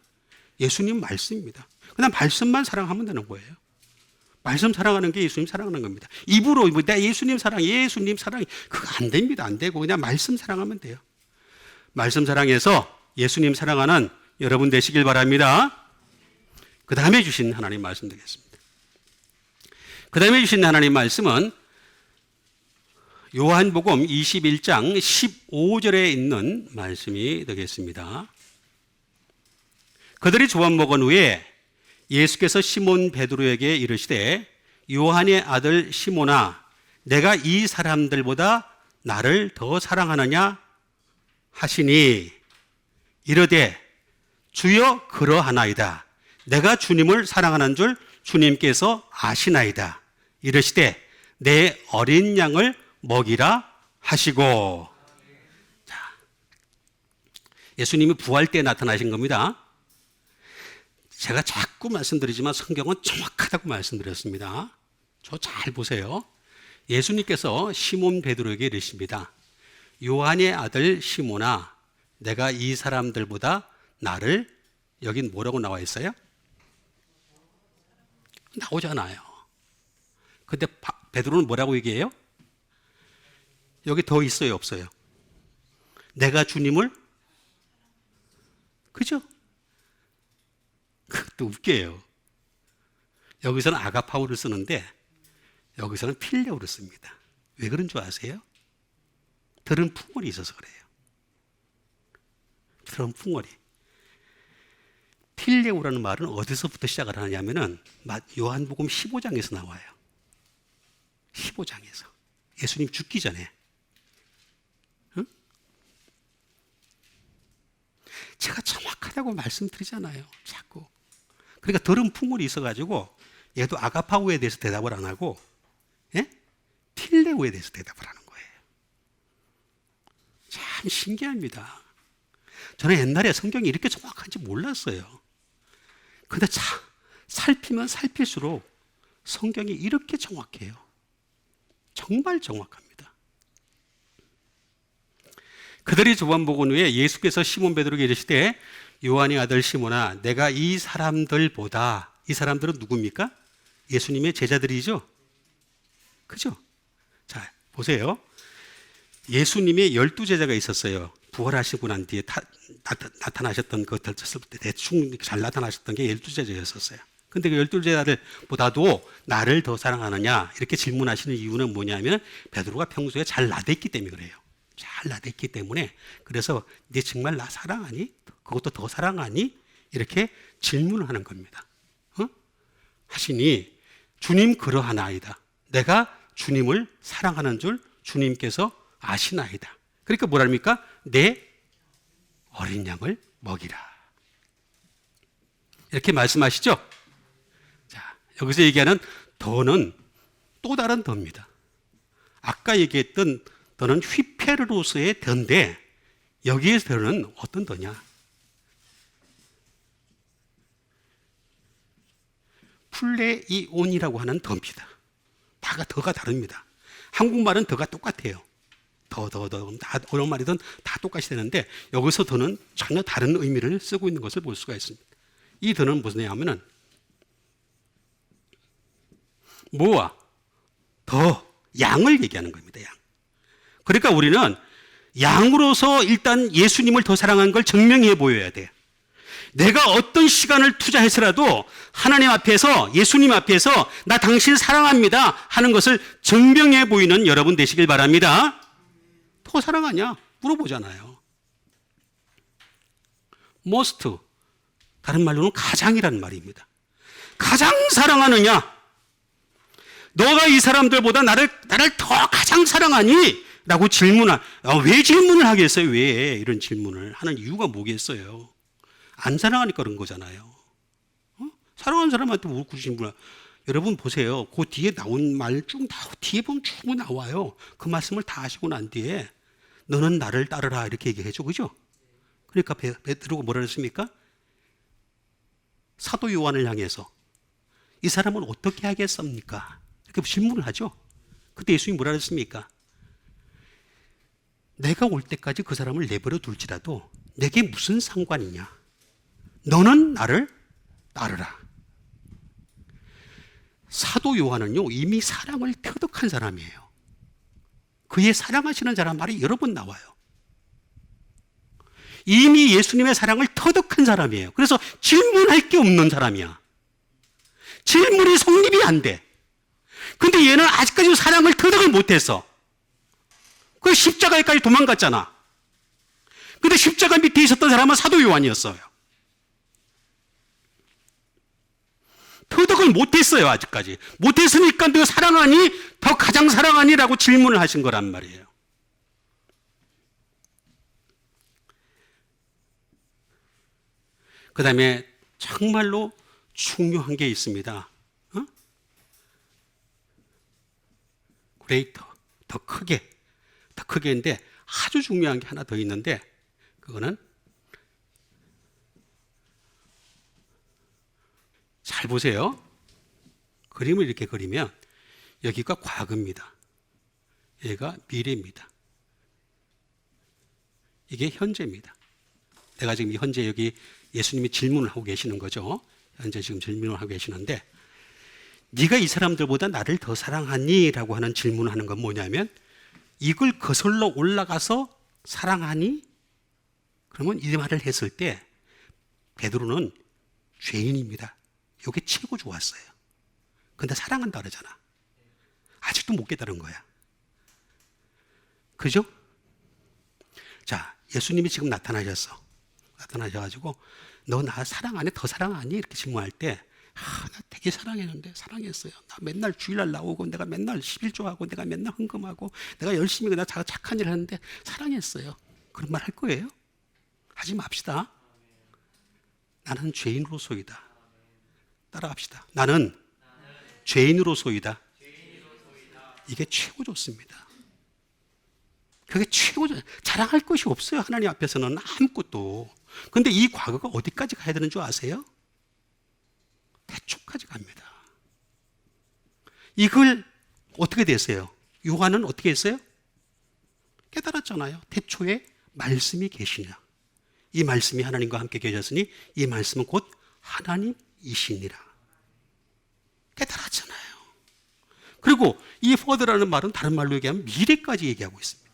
예수님 말씀입니다. 그냥 말씀만 사랑하면 되는 거예요. 말씀 사랑하는 게 예수님 사랑하는 겁니다. 입으로 내 예수님 사랑, 그거 안 됩니다. 안 되고 그냥 말씀 사랑하면 돼요. 말씀 사랑해서 예수님 사랑하는 여러분 되시길 바랍니다. 그 다음에 주신 하나님 말씀 되겠습니다. 그 다음에 주신 하나님 말씀은 요한복음 21장 15절에 있는 말씀이 되겠습니다. 그들이 조반 먹은 후에 예수께서 시몬 베드로에게 이르시되 요한의 아들 시몬아, 내가 이 사람들보다 나를 더 사랑하느냐 하시니 이르되 주여 그러하나이다. 내가 주님을 사랑하는 줄 주님께서 아시나이다. 이르시되 내 어린 양을 먹이라 하시고. 예수님이 부활 때 나타나신 겁니다. 제가 자꾸 말씀드리지만 성경은 정확하다고 말씀드렸습니다. 저 잘 보세요. 예수님께서 시몬 베드로에게 이르십니다. 요한의 아들 시몬아, 내가 이 사람들보다 나를, 여긴 뭐라고 나와 있어요? 나오잖아요. 근데 베드로는 뭐라고 얘기해요? 여기 더 있어요, 없어요? 내가 주님을, 그죠? 그것도 웃겨요. 여기서는 아가파우를 쓰는데 여기서는 필레오를 씁니다. 왜 그런 줄 아세요? 들은 풍월이 있어서 그래요. 들은 풍월이. 필레오라는 말은 어디서부터 시작을 하냐면은 요한복음 15장에서 나와요. 15장에서. 예수님 죽기 전에. 응? 제가 정확하다고 말씀드리잖아요. 자꾸. 그러니까 들은 풍월이 있어가지고 얘도 아가파우에 대해서 대답을 안 하고, 예? 필레오에 대해서 대답을 하는 거예요. 참 신기합니다. 저는 옛날에 성경이 이렇게 정확한지 몰랐어요. 근데 참 살피면 살필수록 성경이 이렇게 정확해요. 정말 정확합니다. 그들이 조반복은 후에 예수께서 시몬 베드로에게 이르시되 요한의 아들 시몬아, 내가 이 사람들보다, 이 사람들은 누굽니까? 예수님의 제자들이죠. 그죠? 자, 보세요. 예수님의 12제자가 있었어요. 부활하시고 난 뒤에 나타나셨던 것들 대충 잘 나타나셨던 게 12제자였었어요. 근데 그 12제자들보다도 나를 더 사랑하느냐 이렇게 질문하시는 이유는 뭐냐면 베드로가 평소에 잘 나댔기 때문에 그래요. 잘 나댔기 때문에. 그래서 네 정말 나 사랑하니? 그것도 더 사랑하니? 이렇게 질문을 하는 겁니다. 하시니 주님 그러하나이다. 내가 주님을 사랑하는 줄 주님께서 아시나이다. 그러니까 뭐랍니까? 내 어린 양을 먹이라. 이렇게 말씀하시죠? 자, 여기서 얘기하는 더는 또 다른 더입니다. 아까 얘기했던 더는 휘페르로스의 더인데 여기에서 더는 어떤 더냐? 플레이온이라고 하는 더입니다. 더가 다릅니다. 한국말은 더가 똑같아요. 어려운 말이든 다 똑같이 되는데 여기서 더는 전혀 다른 의미를 쓰고 있는 것을 볼 수가 있습니다. 이 더는 무엇이냐면은 뭐와 더 양을 얘기하는 겁니다. 양. 그러니까 우리는 양으로서 일단 예수님을 더 사랑하는 걸 증명해 보여야 돼요. 내가 어떤 시간을 투자해서라도 하나님 앞에서, 예수님 앞에서 나 당신 사랑합니다 하는 것을 증명해 보이는 여러분 되시길 바랍니다. 더 사랑하냐? 물어보잖아요. most, 다른 말로는 가장이라는 말입니다. 가장 사랑하느냐? 너가 이 사람들보다 나를 더 가장 사랑하니? 라고 왜 질문을 하겠어요? 왜 이런 질문을 하는 이유가 뭐겠어요? 안 사랑하니까 그런 거잖아요. 사랑하는 사람한테 묻고 질문을. 여러분 보세요. 그 뒤에 나온 말 뒤에 보면 쭉 나와요. 그 말씀을 다 하시고 난 뒤에 너는 나를 따르라 이렇게 얘기해줘. 그죠? 그러니까 베드로가 뭐라 했습니까? 사도 요한을 향해서 이 사람은 어떻게 하겠습니까? 이렇게 질문을 하죠. 그때 예수님이 뭐라 했습니까? 내가 올 때까지 그 사람을 내버려 둘지라도 내게 무슨 상관이냐? 너는 나를 따르라. 사도 요한은요, 이미 사랑을 터득한 사람이에요. 그의 사랑하시는 사람 말이 여러 번 나와요. 이미 예수님의 사랑을 터득한 사람이에요. 그래서 질문할 게 없는 사람이야. 질문이 성립이 안 돼. 근데 얘는 아직까지 사랑을 터득을 못했어. 그 십자가에까지 도망갔잖아. 근데 십자가 밑에 있었던 사람은 사도 요한이었어요. 터득을 못했어요. 아직까지 못했으니까 너 사랑하니? 더 가장 사랑하니? 라고 질문을 하신 거란 말이에요. 그 다음에 정말로 중요한 게 있습니다. greater, 더 크게인데 아주 중요한 게 하나 더 있는데 그거는 잘 보세요. 그림을 이렇게 그리면 여기가 과거입니다. 얘가 미래입니다. 이게 현재입니다. 내가 지금 현재 여기 예수님이 질문을 하고 계시는 거죠. 현재 지금 질문을 하고 계시는데, 네가 이 사람들보다 나를 더 사랑하니? 라고 하는 질문을 하는 건 뭐냐면, 이걸 거슬러 올라가서 사랑하니? 그러면 이 말을 했을 때 베드로는 죄인입니다. 이게 최고 좋았어요. 근데 사랑한다 그러잖아. 아직도 못 깨달은 거야. 그죠? 자, 예수님이 지금 나타나셔가지고 너 나 사랑 안 해? 더 사랑하니? 이렇게 질문할 때, 나 되게 사랑했는데, 사랑했어요. 나 맨날 주일날 나오고, 내가 맨날 11조하고, 내가 맨날 헌금하고, 내가 열심히 그냥 착한 일 하는데 사랑했어요. 그런 말 할 거예요? 하지 맙시다. 나는 죄인으로소이다. 따라합시다. 나는 죄인으로소이다. 이게 최고 좋습니다. 그게 최고 자랑할 것이 없어요. 하나님 앞에서는 아무것도. 근데 이 과거가 어디까지 가야 되는 줄 아세요? 태초까지 갑니다. 이걸 어떻게 됐어요? 요한은 어떻게 했어요? 깨달았잖아요. 태초에 말씀이 계시냐. 이 말씀이 하나님과 함께 계셨으니 이 말씀은 곧 하나님이시니라. 깨달았잖아요. 그리고 이 further라는 말은 다른 말로 얘기하면 미래까지 얘기하고 있습니다.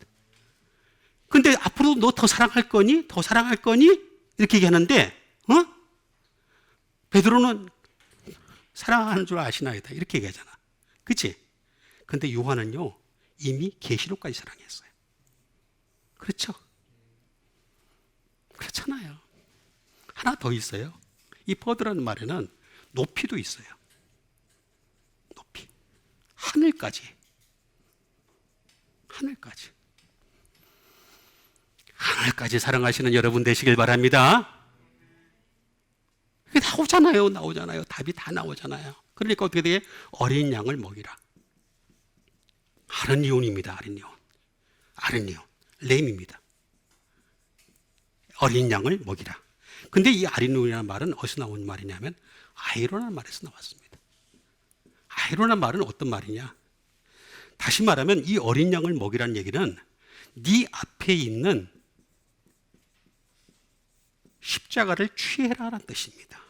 근데 앞으로 너 더 사랑할 거니? 더 사랑할 거니? 이렇게 얘기하는데, 베드로는 사랑하는 줄 아시나이다. 이렇게 얘기하잖아. 그치? 근데 요한은요, 이미 계시록까지 사랑했어요. 그렇죠? 그렇잖아요. 하나 더 있어요. 이 further라는 말에는 높이도 있어요. 높이. 하늘까지. 하늘까지 사랑하시는 여러분 되시길 바랍니다. 그게 나오잖아요. 답이 다 나오잖아요. 그러니까 어떻게 돼? 어린 양을 먹이라. 아른이온입니다. 아른이온. 램입니다. 어린 양을 먹이라. 근데 이 아린이온이라는 말은 어디서 나온 말이냐면 아이로라는 말에서 나왔습니다. 아이로라는 말은 어떤 말이냐? 다시 말하면 이 어린 양을 먹이라는 얘기는 네 앞에 있는 십자가를 취해라라는 뜻입니다.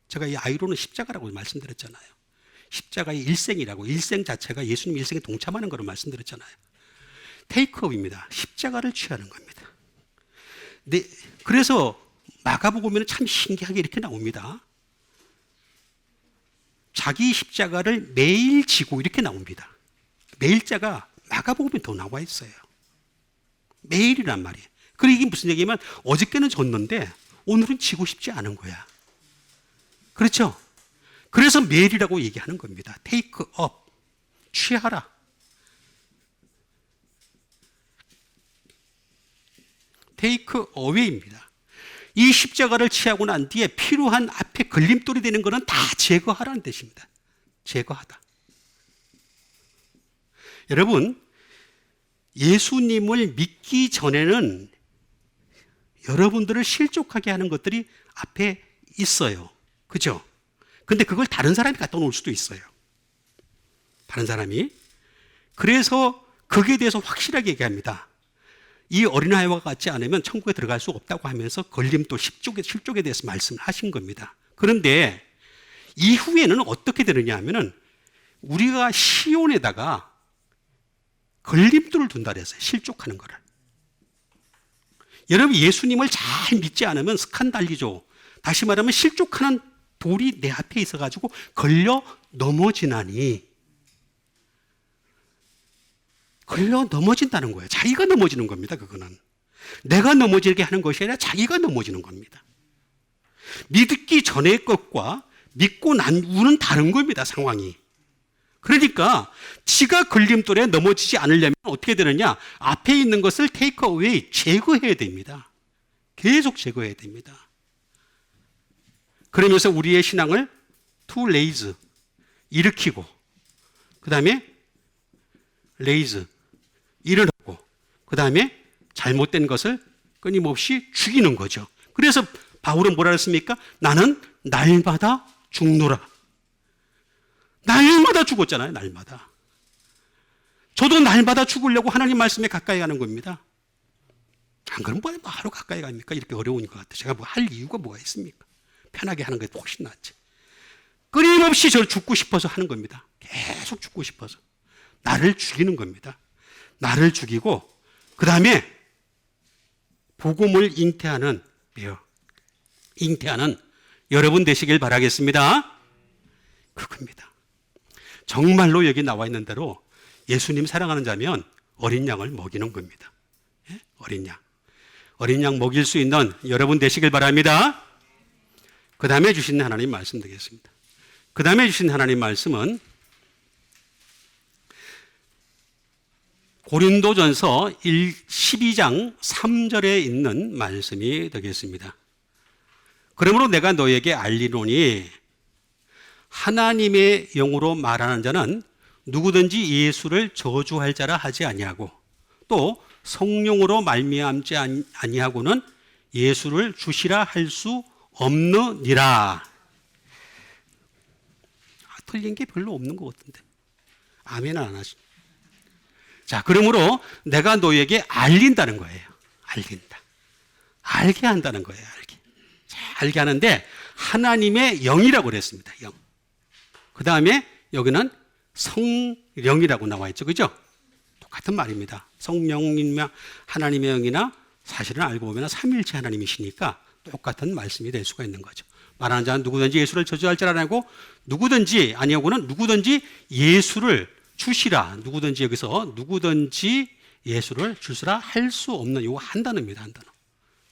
제가 이 아이로는 십자가라고 말씀드렸잖아요. 십자가의 일생이라고, 일생 자체가 예수님 일생에 동참하는 거로 말씀드렸잖아요. 테이크업입니다. 십자가를 취하는 겁니다. 네, 그래서 마가복음에는 참 신기하게 이렇게 나옵니다. 자기 십자가를 매일 지고 이렇게 나옵니다. 매일자가 마가복음에 더 나와 있어요. 매일이란 말이에요. 그리고 이게 무슨 얘기냐면 어저께는 졌는데 오늘은 지고 싶지 않은 거야. 그렇죠? 그래서 매일이라고 얘기하는 겁니다. take up, 취하라. take away입니다. 이 십자가를 취하고 난 뒤에 필요한 앞에 걸림돌이 되는 것은 다 제거하라는 뜻입니다. 제거하다. 여러분, 예수님을 믿기 전에는 여러분들을 실족하게 하는 것들이 앞에 있어요. 그죠? 근데 그걸 다른 사람이 갖다 놓을 수도 있어요. 다른 사람이. 그래서 거기에 대해서 확실하게 얘기합니다. 이 어린아이와 같지 않으면 천국에 들어갈 수 없다고 하면서 걸림돌 실족에 대해서 말씀을 하신 겁니다. 그런데 이후에는 어떻게 되느냐 하면은 우리가 시온에다가 걸림돌을 둔다 그랬어요. 실족하는 거를. 여러분, 예수님을 잘 믿지 않으면 스칸달리죠. 다시 말하면 실족하는 돌이 내 앞에 있어가지고 걸려 넘어지나니. 걸려 넘어진다는 거예요. 자기가 넘어지는 겁니다. 그거는. 내가 넘어지게 하는 것이 아니라 자기가 넘어지는 겁니다. 믿기 전의 것과 믿고 난 후는 다른 겁니다. 상황이. 그러니까 지가 걸림돌에 넘어지지 않으려면 어떻게 되느냐? 앞에 있는 것을 take away, 제거해야 됩니다. 계속 제거해야 됩니다. 그러면서 우리의 신앙을 to raise, 일으키고, 그 다음에 raise, 일어나고, 그 다음에 잘못된 것을 끊임없이 죽이는 거죠. 그래서 바울은 뭐라 했습니까? 나는 날마다 죽노라. 날마다 죽었잖아요. 날마다. 저도 날마다 죽으려고 하나님 말씀에 가까이 가는 겁니다. 안 그러면 뭐 하루 가까이 갑니까? 이렇게 어려운 것 같아요. 제가 뭐 할 이유가 뭐가 있습니까? 편하게 하는 게 훨씬 낫지. 끊임없이 저를 죽고 싶어서 하는 겁니다. 계속 죽고 싶어서. 나를 죽이는 겁니다. 나를 죽이고 그 다음에 복음을 잉태하는 여러분 되시길 바라겠습니다. 그겁니다. 정말로 여기 나와 있는 대로 예수님 사랑하는 자면 어린 양을 먹이는 겁니다. 예? 어린 양. 어린 양 먹일 수 있는 여러분 되시길 바랍니다. 그 다음에 주신 하나님 말씀 드리겠습니다. 그 다음에 주신 하나님 말씀은 고린도전서 12장 3절에 있는 말씀이 되겠습니다. 그러므로 내가 너에게 알리노니 하나님의 영으로 말하는 자는 누구든지 예수를 저주할 자라 하지 아니하고 또 성령으로 말미암지 아니하고는 예수를 주시라 할 수 없느니라. 틀린 게 별로 없는 것 같은데 아멘 안 하시. 자, 그러므로 내가 너에게 알린다는 거예요. 알린다. 알게 한다는 거예요. 알게. 자, 알게 하는데 하나님의 영이라고 그랬습니다. 영. 그 다음에 여기는 성령이라고 나와 있죠. 그죠? 똑같은 말입니다. 성령이나 하나님의 영이나 사실은 알고 보면 삼위일체 하나님이시니까 똑같은 말씀이 될 수가 있는 거죠. 말하는 자는 누구든지 예수를 저주할 줄 아니고 누구든지 아니하고는 누구든지 예수를 주시라. 누구든지 여기서 누구든지 예수를 주시라 할 수 없는 이거 한 단어입니다. 한 단어.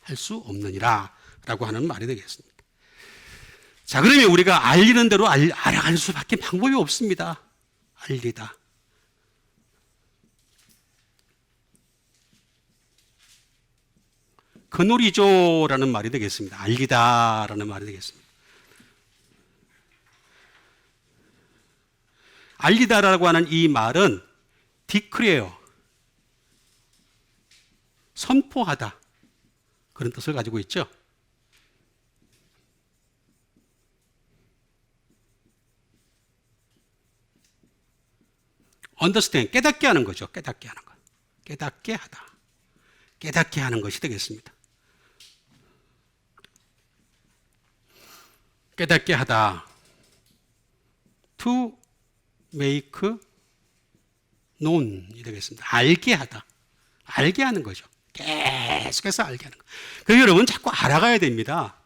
할 수 없느니라 라고 하는 말이 되겠습니다. 자, 그러면 우리가 알리는 대로 알아갈 수밖에 방법이 없습니다. 알리다. 그놀이죠라는 말이 되겠습니다. 알리다라는 말이 되겠습니다. 알리다라고 하는 이 말은 디크레어, 선포하다 그런 뜻을 가지고 있죠. understand, 깨닫게 하는 거죠. 깨닫게 하는 것. 깨닫게 하다. 깨닫게 하는 것이 되겠습니다. 깨닫게 하다. to make known이 되겠습니다. 알게 하다. 알게 하는 거죠. 계속해서 알게 하는 거. 그래서 여러분 자꾸 알아가야 됩니다.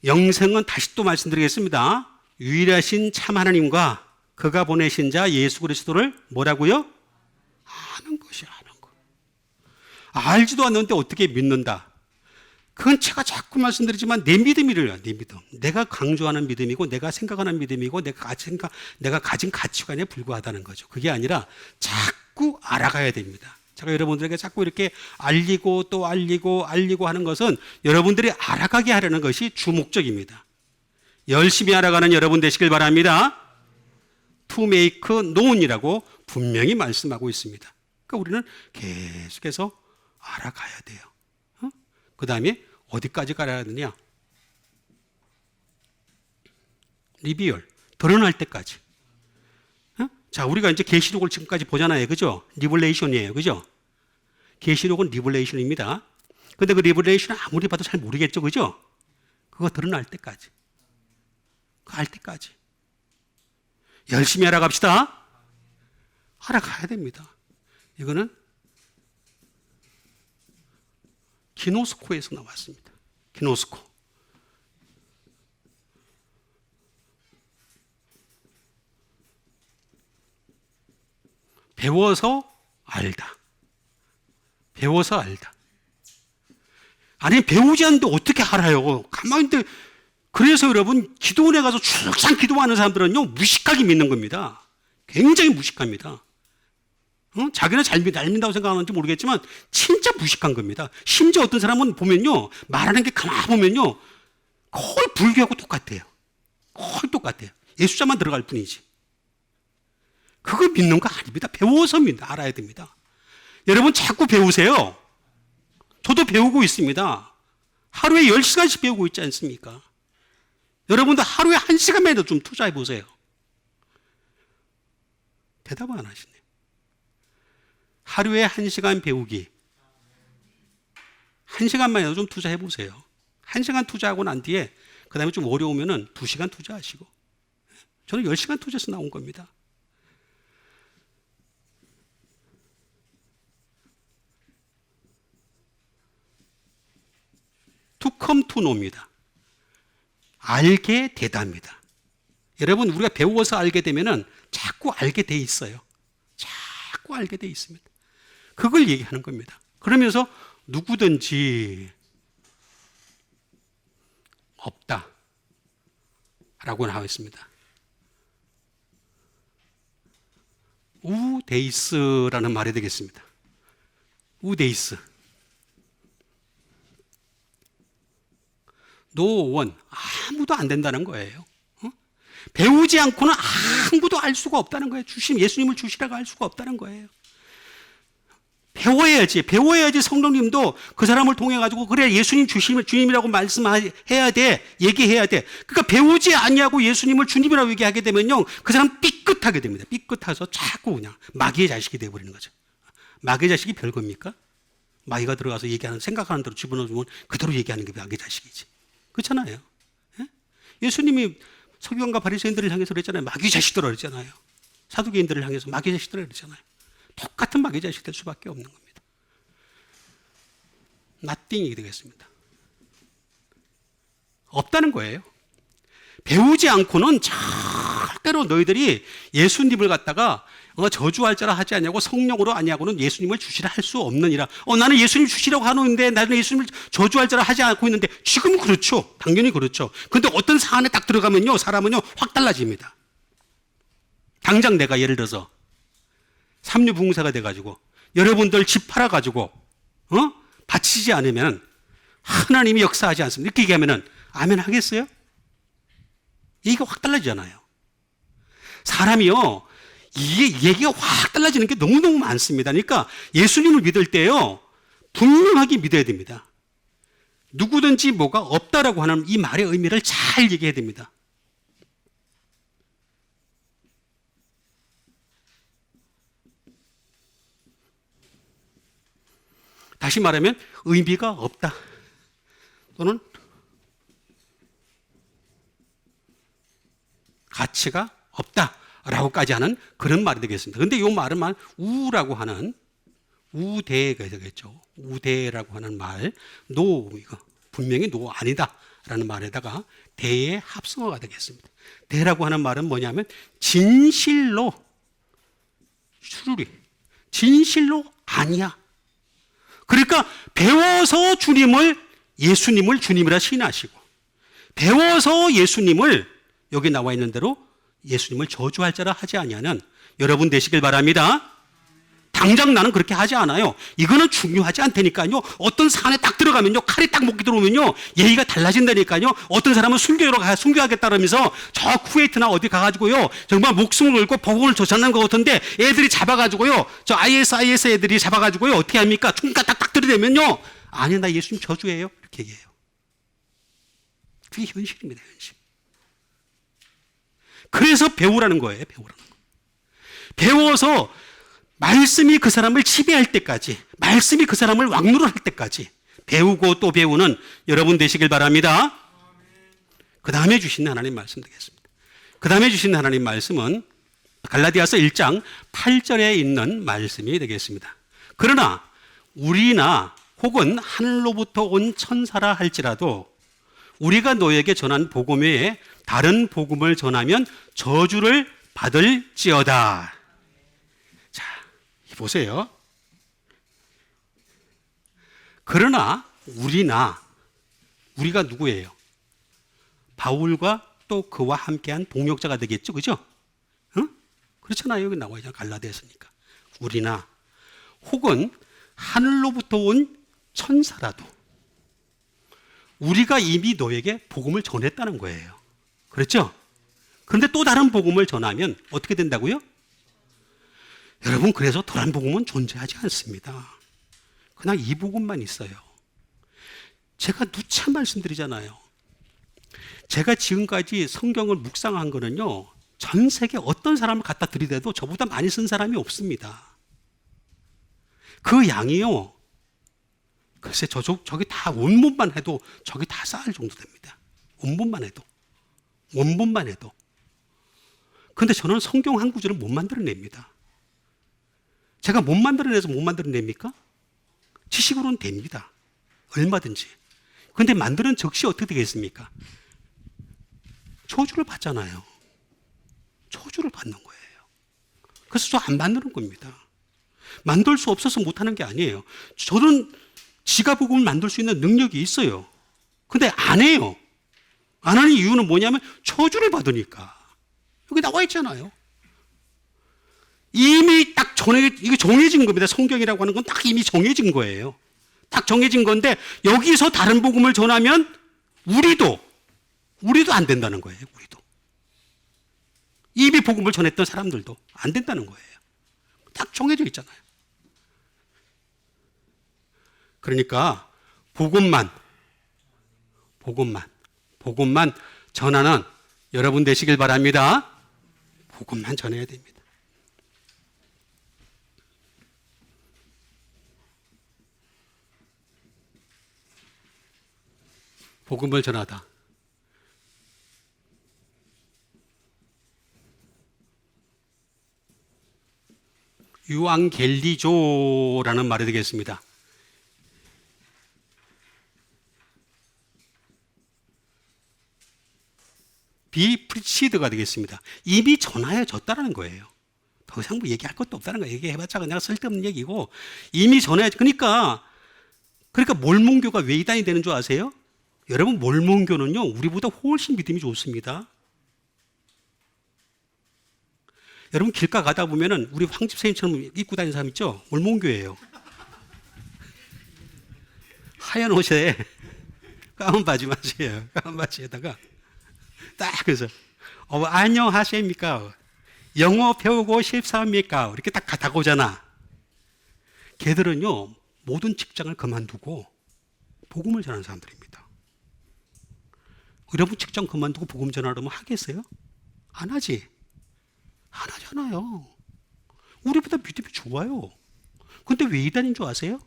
영생은 다시 또 말씀드리겠습니다. 유일하신 참 하나님과 그가 보내신 자 예수 그리스도를 뭐라고요? 아는 것이 아는 거. 알지도 않는데 어떻게 믿는다? 그건 제가 자꾸 말씀드리지만 내 믿음이래요. 내 믿음. 내가 강조하는 믿음이고 내가 생각하는 믿음이고 내가 가진 가치관에 불과하다는 거죠. 그게 아니라 자꾸 알아가야 됩니다. 제가 여러분들에게 자꾸 이렇게 알리고 또 알리고 하는 것은 여러분들이 알아가게 하려는 것이 주 목적입니다. 열심히 알아가는 여러분 되시길 바랍니다. To make known이라고 분명히 말씀하고 있습니다. 그러니까 우리는 계속해서 알아가야 돼요. 그 다음에 어디까지 가야 하느냐? 리비얼, 드러날 때까지. 자, 우리가 이제 계시록을 지금까지 보잖아요. 그죠? 리블레이션이에요. 그죠? 계시록은 리블레이션입니다. 근데 그 리블레이션은 아무리 봐도 잘 모르겠죠. 그죠? 그거 드러날 때까지. 그거 알 때까지. 열심히 알아갑시다. 알아가야 됩니다. 이거는 기노스코에서 나왔습니다. 기노스코. 배워서 알다. 배워서 알다. 아니, 배우지 않는데 어떻게 알아요? 가만히 있는데. 그래서 여러분, 기도원에 가서 출상 기도하는 사람들은요, 무식하게 믿는 겁니다. 굉장히 무식합니다. 자기는 잘 믿는다고 생각하는지 모르겠지만 진짜 무식한 겁니다. 심지어 어떤 사람은 보면요, 말하는 게 가만히 보면요, 거의 불교하고 똑같아요. 거의 똑같아요. 예수자만 들어갈 뿐이지. 그거 믿는 거 아닙니다. 배워서 알아야 됩니다. 여러분 자꾸 배우세요. 저도 배우고 있습니다. 하루에 10시간씩 배우고 있지 않습니까? 여러분도 하루에 1시간만이라도 좀 투자해 보세요. 대답을 안 하시네요. 하루에 1시간 배우기. 1시간만이라도 좀 투자해 보세요. 1시간 투자하고 난 뒤에 그 다음에 좀 어려우면은 2시간 투자하시고. 저는 10시간 투자해서 나온 겁니다. To come to know입니다. 알게 되답니다. 여러분, 우리가 배워서 알게 되면은 자꾸 알게 돼 있어요. 자꾸 알게 돼 있습니다. 그걸 얘기하는 겁니다. 그러면서 누구든지 없다 라고 나와 있습니다. 우데이스라는 말이 되겠습니다. 우데이스. 노원. 아무도 안 된다는 거예요. 배우지 않고는 아무도 알 수가 없다는 거예요. 예수님을 주시라고 할 수가 없다는 거예요. 배워야지 성령님도 그 사람을 통해 가지고 그래 예수님 주님이라고 말씀해야 돼, 얘기해야 돼. 그러니까 배우지 아니하고 예수님을 주님이라고 얘기하게 되면요, 그 사람 삐끗하게 됩니다. 삐끗해서 자꾸 그냥 마귀의 자식이 되어버리는 거죠. 마귀의 자식이 별겁니까? 마귀가 들어가서 얘기하는, 생각하는 대로 집어넣어주면 그대로 얘기하는 게 마귀의 자식이지. 그렇잖아요. 예수님이 서기관과 바리새인들을 향해서 그랬잖아요. 마귀 자식들아 그랬잖아요. 사두개인들을 향해서 마귀 자식들아 그랬잖아요. 똑같은 마귀 자식 될 수밖에 없는 겁니다. nothing이 되겠습니다. 없다는 거예요. 배우지 않고는 절대로 너희들이 예수님을 갖다가 저주할 자라 하지 않냐고 성령으로 아니하고는 예수님을 주시라 할 수 없느니라. 나는 예수님 주시라고 하는데 나는 예수님을 저주할 자라 하지 않고 있는데 지금은 그렇죠. 당연히 그렇죠. 그런데 어떤 사안에 딱 들어가면요, 사람은요 확 달라집니다. 당장 내가 예를 들어서 삼류붕사가 돼가지고 여러분들 집 팔아가지고 바치지 않으면 하나님이 역사하지 않습니다. 이렇게 얘기하면은 아멘 하겠어요? 얘기가 확 달라지잖아요. 사람이요, 이게 얘기가 확 달라지는 게 너무너무 많습니다. 그러니까 예수님을 믿을 때요, 분명하게 믿어야 됩니다. 누구든지 뭐가 없다라고 하는 이 말의 의미를 잘 얘기해야 됩니다. 다시 말하면 의미가 없다 또는 가치가 없다라고까지 하는 그런 말이 되겠습니다. 그런데 이 말은 우라고 하는 우대가 되겠죠. 우대라고 하는 말, 이거 분명히 아니다라는 말에다가 대의 합성어가 되겠습니다. 대라고 하는 말은 뭐냐면 진실로 진실로 아니야. 그러니까 배워서 예수님을 주님이라 신하시고, 배워서 예수님을 여기 나와 있는 대로 예수님을 저주할 자라 하지 아니하는 여러분 되시길 바랍니다. 당장 나는 그렇게 하지 않아요. 이거는 중요하지 않다니까요. 어떤 산에 딱 들어가면요, 칼이 딱 목이 들어오면요, 예의가 달라진다니까요. 어떤 사람은 순교하겠다 그러면서 저 쿠웨이트나 어디 가가지고요, 정말 목숨을 걸고 복음을 조장하는 것 같은데 애들이 잡아가지고요, 저 IS 애들이 잡아가지고요, 어떻게 합니까? 총가 딱 들이대면요, 아니 나 예수님 저주해요, 이렇게 얘기해요. 그게 현실입니다, 현실. 그래서 배우라는 거예요. 배워서 말씀이 그 사람을 지배할 때까지, 말씀이 그 사람을 왕노릇할 때까지 배우고 또 배우는 여러분 되시길 바랍니다. 그 다음에 주신 하나님 말씀 되겠습니다. 그 다음에 주신 하나님 말씀은 갈라디아서 1장 8절에 있는 말씀이 되겠습니다. 그러나 우리나 혹은 하늘로부터 온 천사라 할지라도 우리가 너에게 전한 복음 외에 다른 복음을 전하면 저주를 받을지어다. 자, 보세요. 그러나 우리가 누구예요? 바울과 또 그와 함께한 동역자가 되겠죠, 그죠? 응? 그렇잖아요. 여기 나와 있잖아요. 갈라디아서니까. 우리나 혹은 하늘로부터 온 천사라도 우리가 이미 너에게 복음을 전했다는 거예요. 그렇죠? 그런데 또 다른 복음을 전하면 어떻게 된다고요? 여러분, 그래서 덜한 복음은 존재하지 않습니다. 그냥 이 복음만 있어요. 제가 누차 말씀드리잖아요. 제가 지금까지 성경을 묵상한 거는요, 전 세계 어떤 사람을 갖다 들이대도 저보다 많이 쓴 사람이 없습니다. 그 양이요, 글쎄 저기 다 원본만 해도 저기 다 쌓을 정도 됩니다. 원본만 해도. 근데 저는 성경 한 구절을 못 만들어냅니다. 제가 못 만들어내서 못 만들어냅니까? 지식으로는 됩니다. 얼마든지. 근데 만드는 즉시 어떻게 되겠습니까? 저주를 받잖아요. 저주를 받는 거예요. 그래서 저 안 만드는 겁니다. 만들 수 없어서 못하는 게 아니에요. 저는 지가복음을 만들 수 있는 능력이 있어요. 근데 안 해요. 안 하는 이유는 뭐냐면 저주를 받으니까. 여기 나와 있잖아요. 이미 딱 이게 정해진 겁니다. 성경이라고 하는 건 딱 이미 정해진 거예요. 딱 정해진 건데 여기서 다른 복음을 전하면 우리도 안 된다는 거예요. 우리도. 이미 복음을 전했던 사람들도 안 된다는 거예요. 딱 정해져 있잖아요. 그러니까 복음만 전하는 여러분 되시길 바랍니다. 복음만 전해야 됩니다. 복음을 전하다. 유앙겔리조라는 말이 되겠습니다. 비프리치드가 되겠습니다. 이미 전하여졌다는 거예요. 더 이상 뭐 얘기할 것도 없다는 거예요. 얘기해봤자 그냥 쓸데없는 얘기고 이미 전하여. 그러니까 몰몬교가 왜 이단이 되는 줄 아세요? 여러분, 몰몬교는요 우리보다 훨씬 믿음이 좋습니다. 여러분, 길가 가다 보면은 우리 황집사님처럼 입고 다니는 사람 있죠? 몰몬교예요. 하얀 옷에 까만 바지 맞아요. 까만 바지에다가 딱 그래서 안녕하십니까? 영어 배우고 싶습니까? 이렇게 딱 다가오잖아. 걔들은요 모든 직장을 그만두고 복음을 전하는 사람들입니다. 여러분, 직장 그만두고 복음 전하려면 하겠어요? 안 하지. 안 하잖아요. 우리보다 믿음이 좋아요. 근데 왜 이단인 줄 아세요?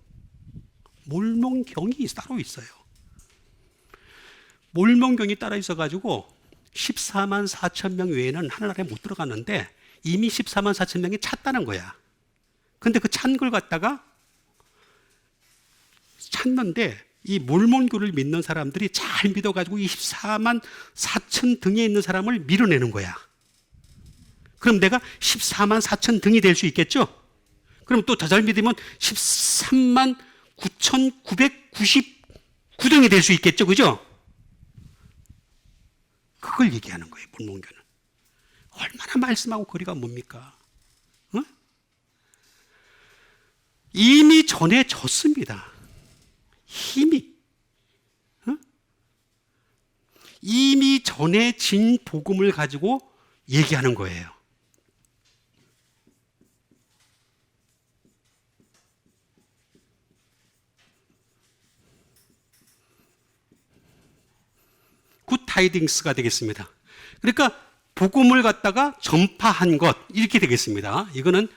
몰몬경이 따로 있어요. 몰몬경이 따로 있어가지고 14만 4천 명 외에는 하늘나라에 못 들어갔는데 이미 14만 4천 명이 찼다는 거야. 근데 그 찬 걸 갖다가 찾는데 이 몰몬교를 믿는 사람들이 잘 믿어가지고 24만 4천 등에 있는 사람을 밀어내는 거야. 그럼 내가 14만 4천 등이 될 수 있겠죠? 그럼 또 더 잘 믿으면 13만 9,999등이 될 수 있겠죠? 그죠? 그걸 얘기하는 거예요, 몰몬교는. 얼마나 말씀하고 거리가 뭡니까? 어? 이미 전해졌습니다. 이미. 어? 이미 전해진 복음을 가지고 얘기하는 거예요. 굿타이딩스가 되겠습니다. 그러니까 복음을 갖다가 전파한 것 이렇게 되겠습니다. 이거는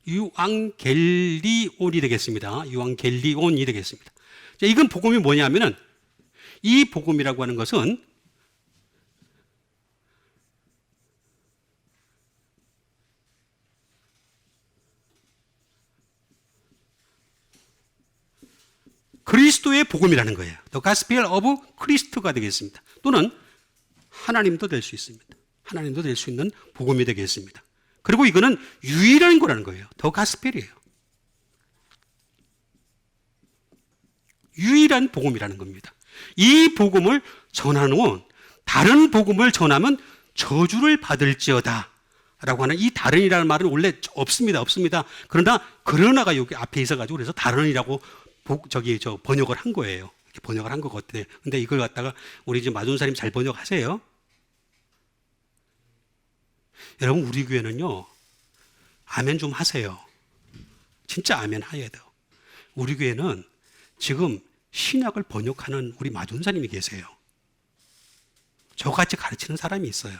유앙겔리온이 되겠습니다. 유앙겔리온이 되겠습니다. 자, 이건 복음이 뭐냐면은 이 복음이라고 하는 것은 그리스도의 복음이라는 거예요. The Gospel of Christ가 되겠습니다. 또는 하나님도 될 수 있습니다. 하나님도 될 수 있는 복음이 되겠습니다. 그리고 이거는 유일한 거라는 거예요. The Gospel이에요. 유일한 복음이라는 겁니다. 이 복음을 전하는 다른 복음을 전하면 저주를 받을지어다 라고 하는 이 다른이라는 말은 원래 없습니다. 그러나가 여기 앞에 있어가지고 그래서 다른이라고 번역을 한 거예요. 이렇게 번역을 한 것 같아요. 근데 이걸 갖다가 우리 지금 마존사님 잘 번역하세요. 여러분, 우리 교회는요, 아멘 좀 하세요. 진짜 아멘 하여야 돼요. 우리 교회는 지금 신약을 번역하는 우리 마존사님이 계세요. 저같이 가르치는 사람이 있어요.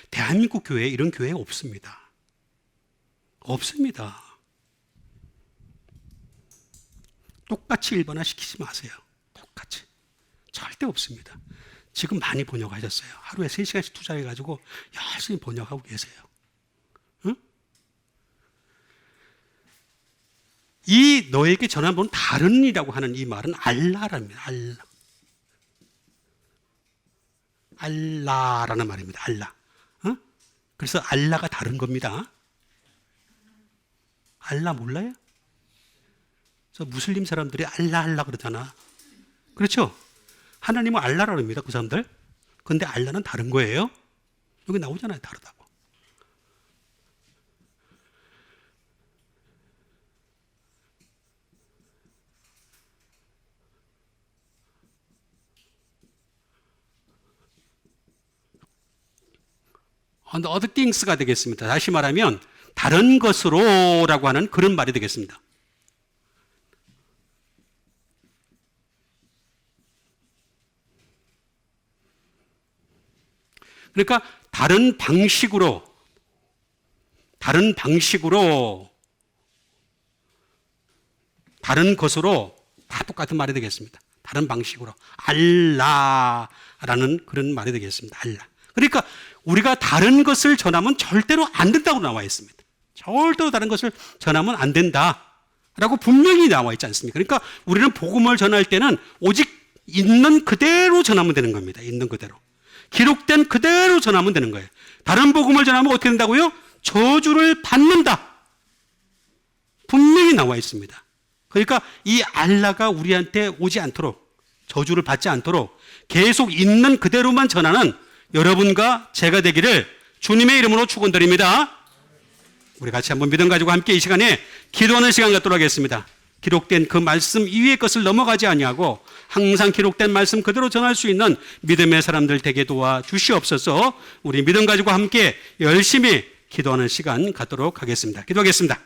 대한민국 교회에 이런 교회 없습니다. 없습니다. 똑같이 일반화 시키지 마세요. 똑같이. 절대 없습니다. 지금 많이 번역하셨어요. 하루에 3시간씩 투자해가지고 열심히 번역하고 계세요. 응? 이 너에게 전한 다른 이라고 하는 이 말은 알라랍니다. 알라라는 말입니다. 알라. 응? 그래서 알라가 다른 겁니다. 알라 몰라요? 저 무슬림 사람들이 알라 그러잖아. 그렇죠? 하나님은 알라라고 합니다. 그 사람들. 그런데 알라는 다른 거예요. 여기 나오잖아요. 다르다고. other things가 되겠습니다. 다시 말하면 다른 것으로라고 하는 그런 말이 되겠습니다. 그러니까 다른 방식으로 다른 것으로 다 똑같은 말이 되겠습니다. 다른 방식으로 알라라는 그런 말이 되겠습니다. 알라. 그러니까 우리가 다른 것을 전하면 절대로 안 된다고 나와 있습니다. 절대로 다른 것을 전하면 안 된다라고 분명히 나와 있지 않습니까? 그러니까 우리는 복음을 전할 때는 오직 있는 그대로 전하면 되는 겁니다. 있는 그대로. 기록된 그대로 전하면 되는 거예요. 다른 복음을 전하면 어떻게 된다고요? 저주를 받는다. 분명히 나와 있습니다. 그러니까 이 알라가 우리한테 오지 않도록, 저주를 받지 않도록 계속 있는 그대로만 전하는 여러분과 제가 되기를 주님의 이름으로 축원드립니다. 우리 같이 한번 믿음 가지고 함께 이 시간에 기도하는 시간 갖도록 하겠습니다. 기록된 그 말씀 이외의 것을 넘어가지 아니하고 항상 기록된 말씀 그대로 전할 수 있는 믿음의 사람들 되게 도와 주시옵소서. 우리 믿음 가지고 함께 열심히 기도하는 시간 갖도록 하겠습니다. 기도하겠습니다.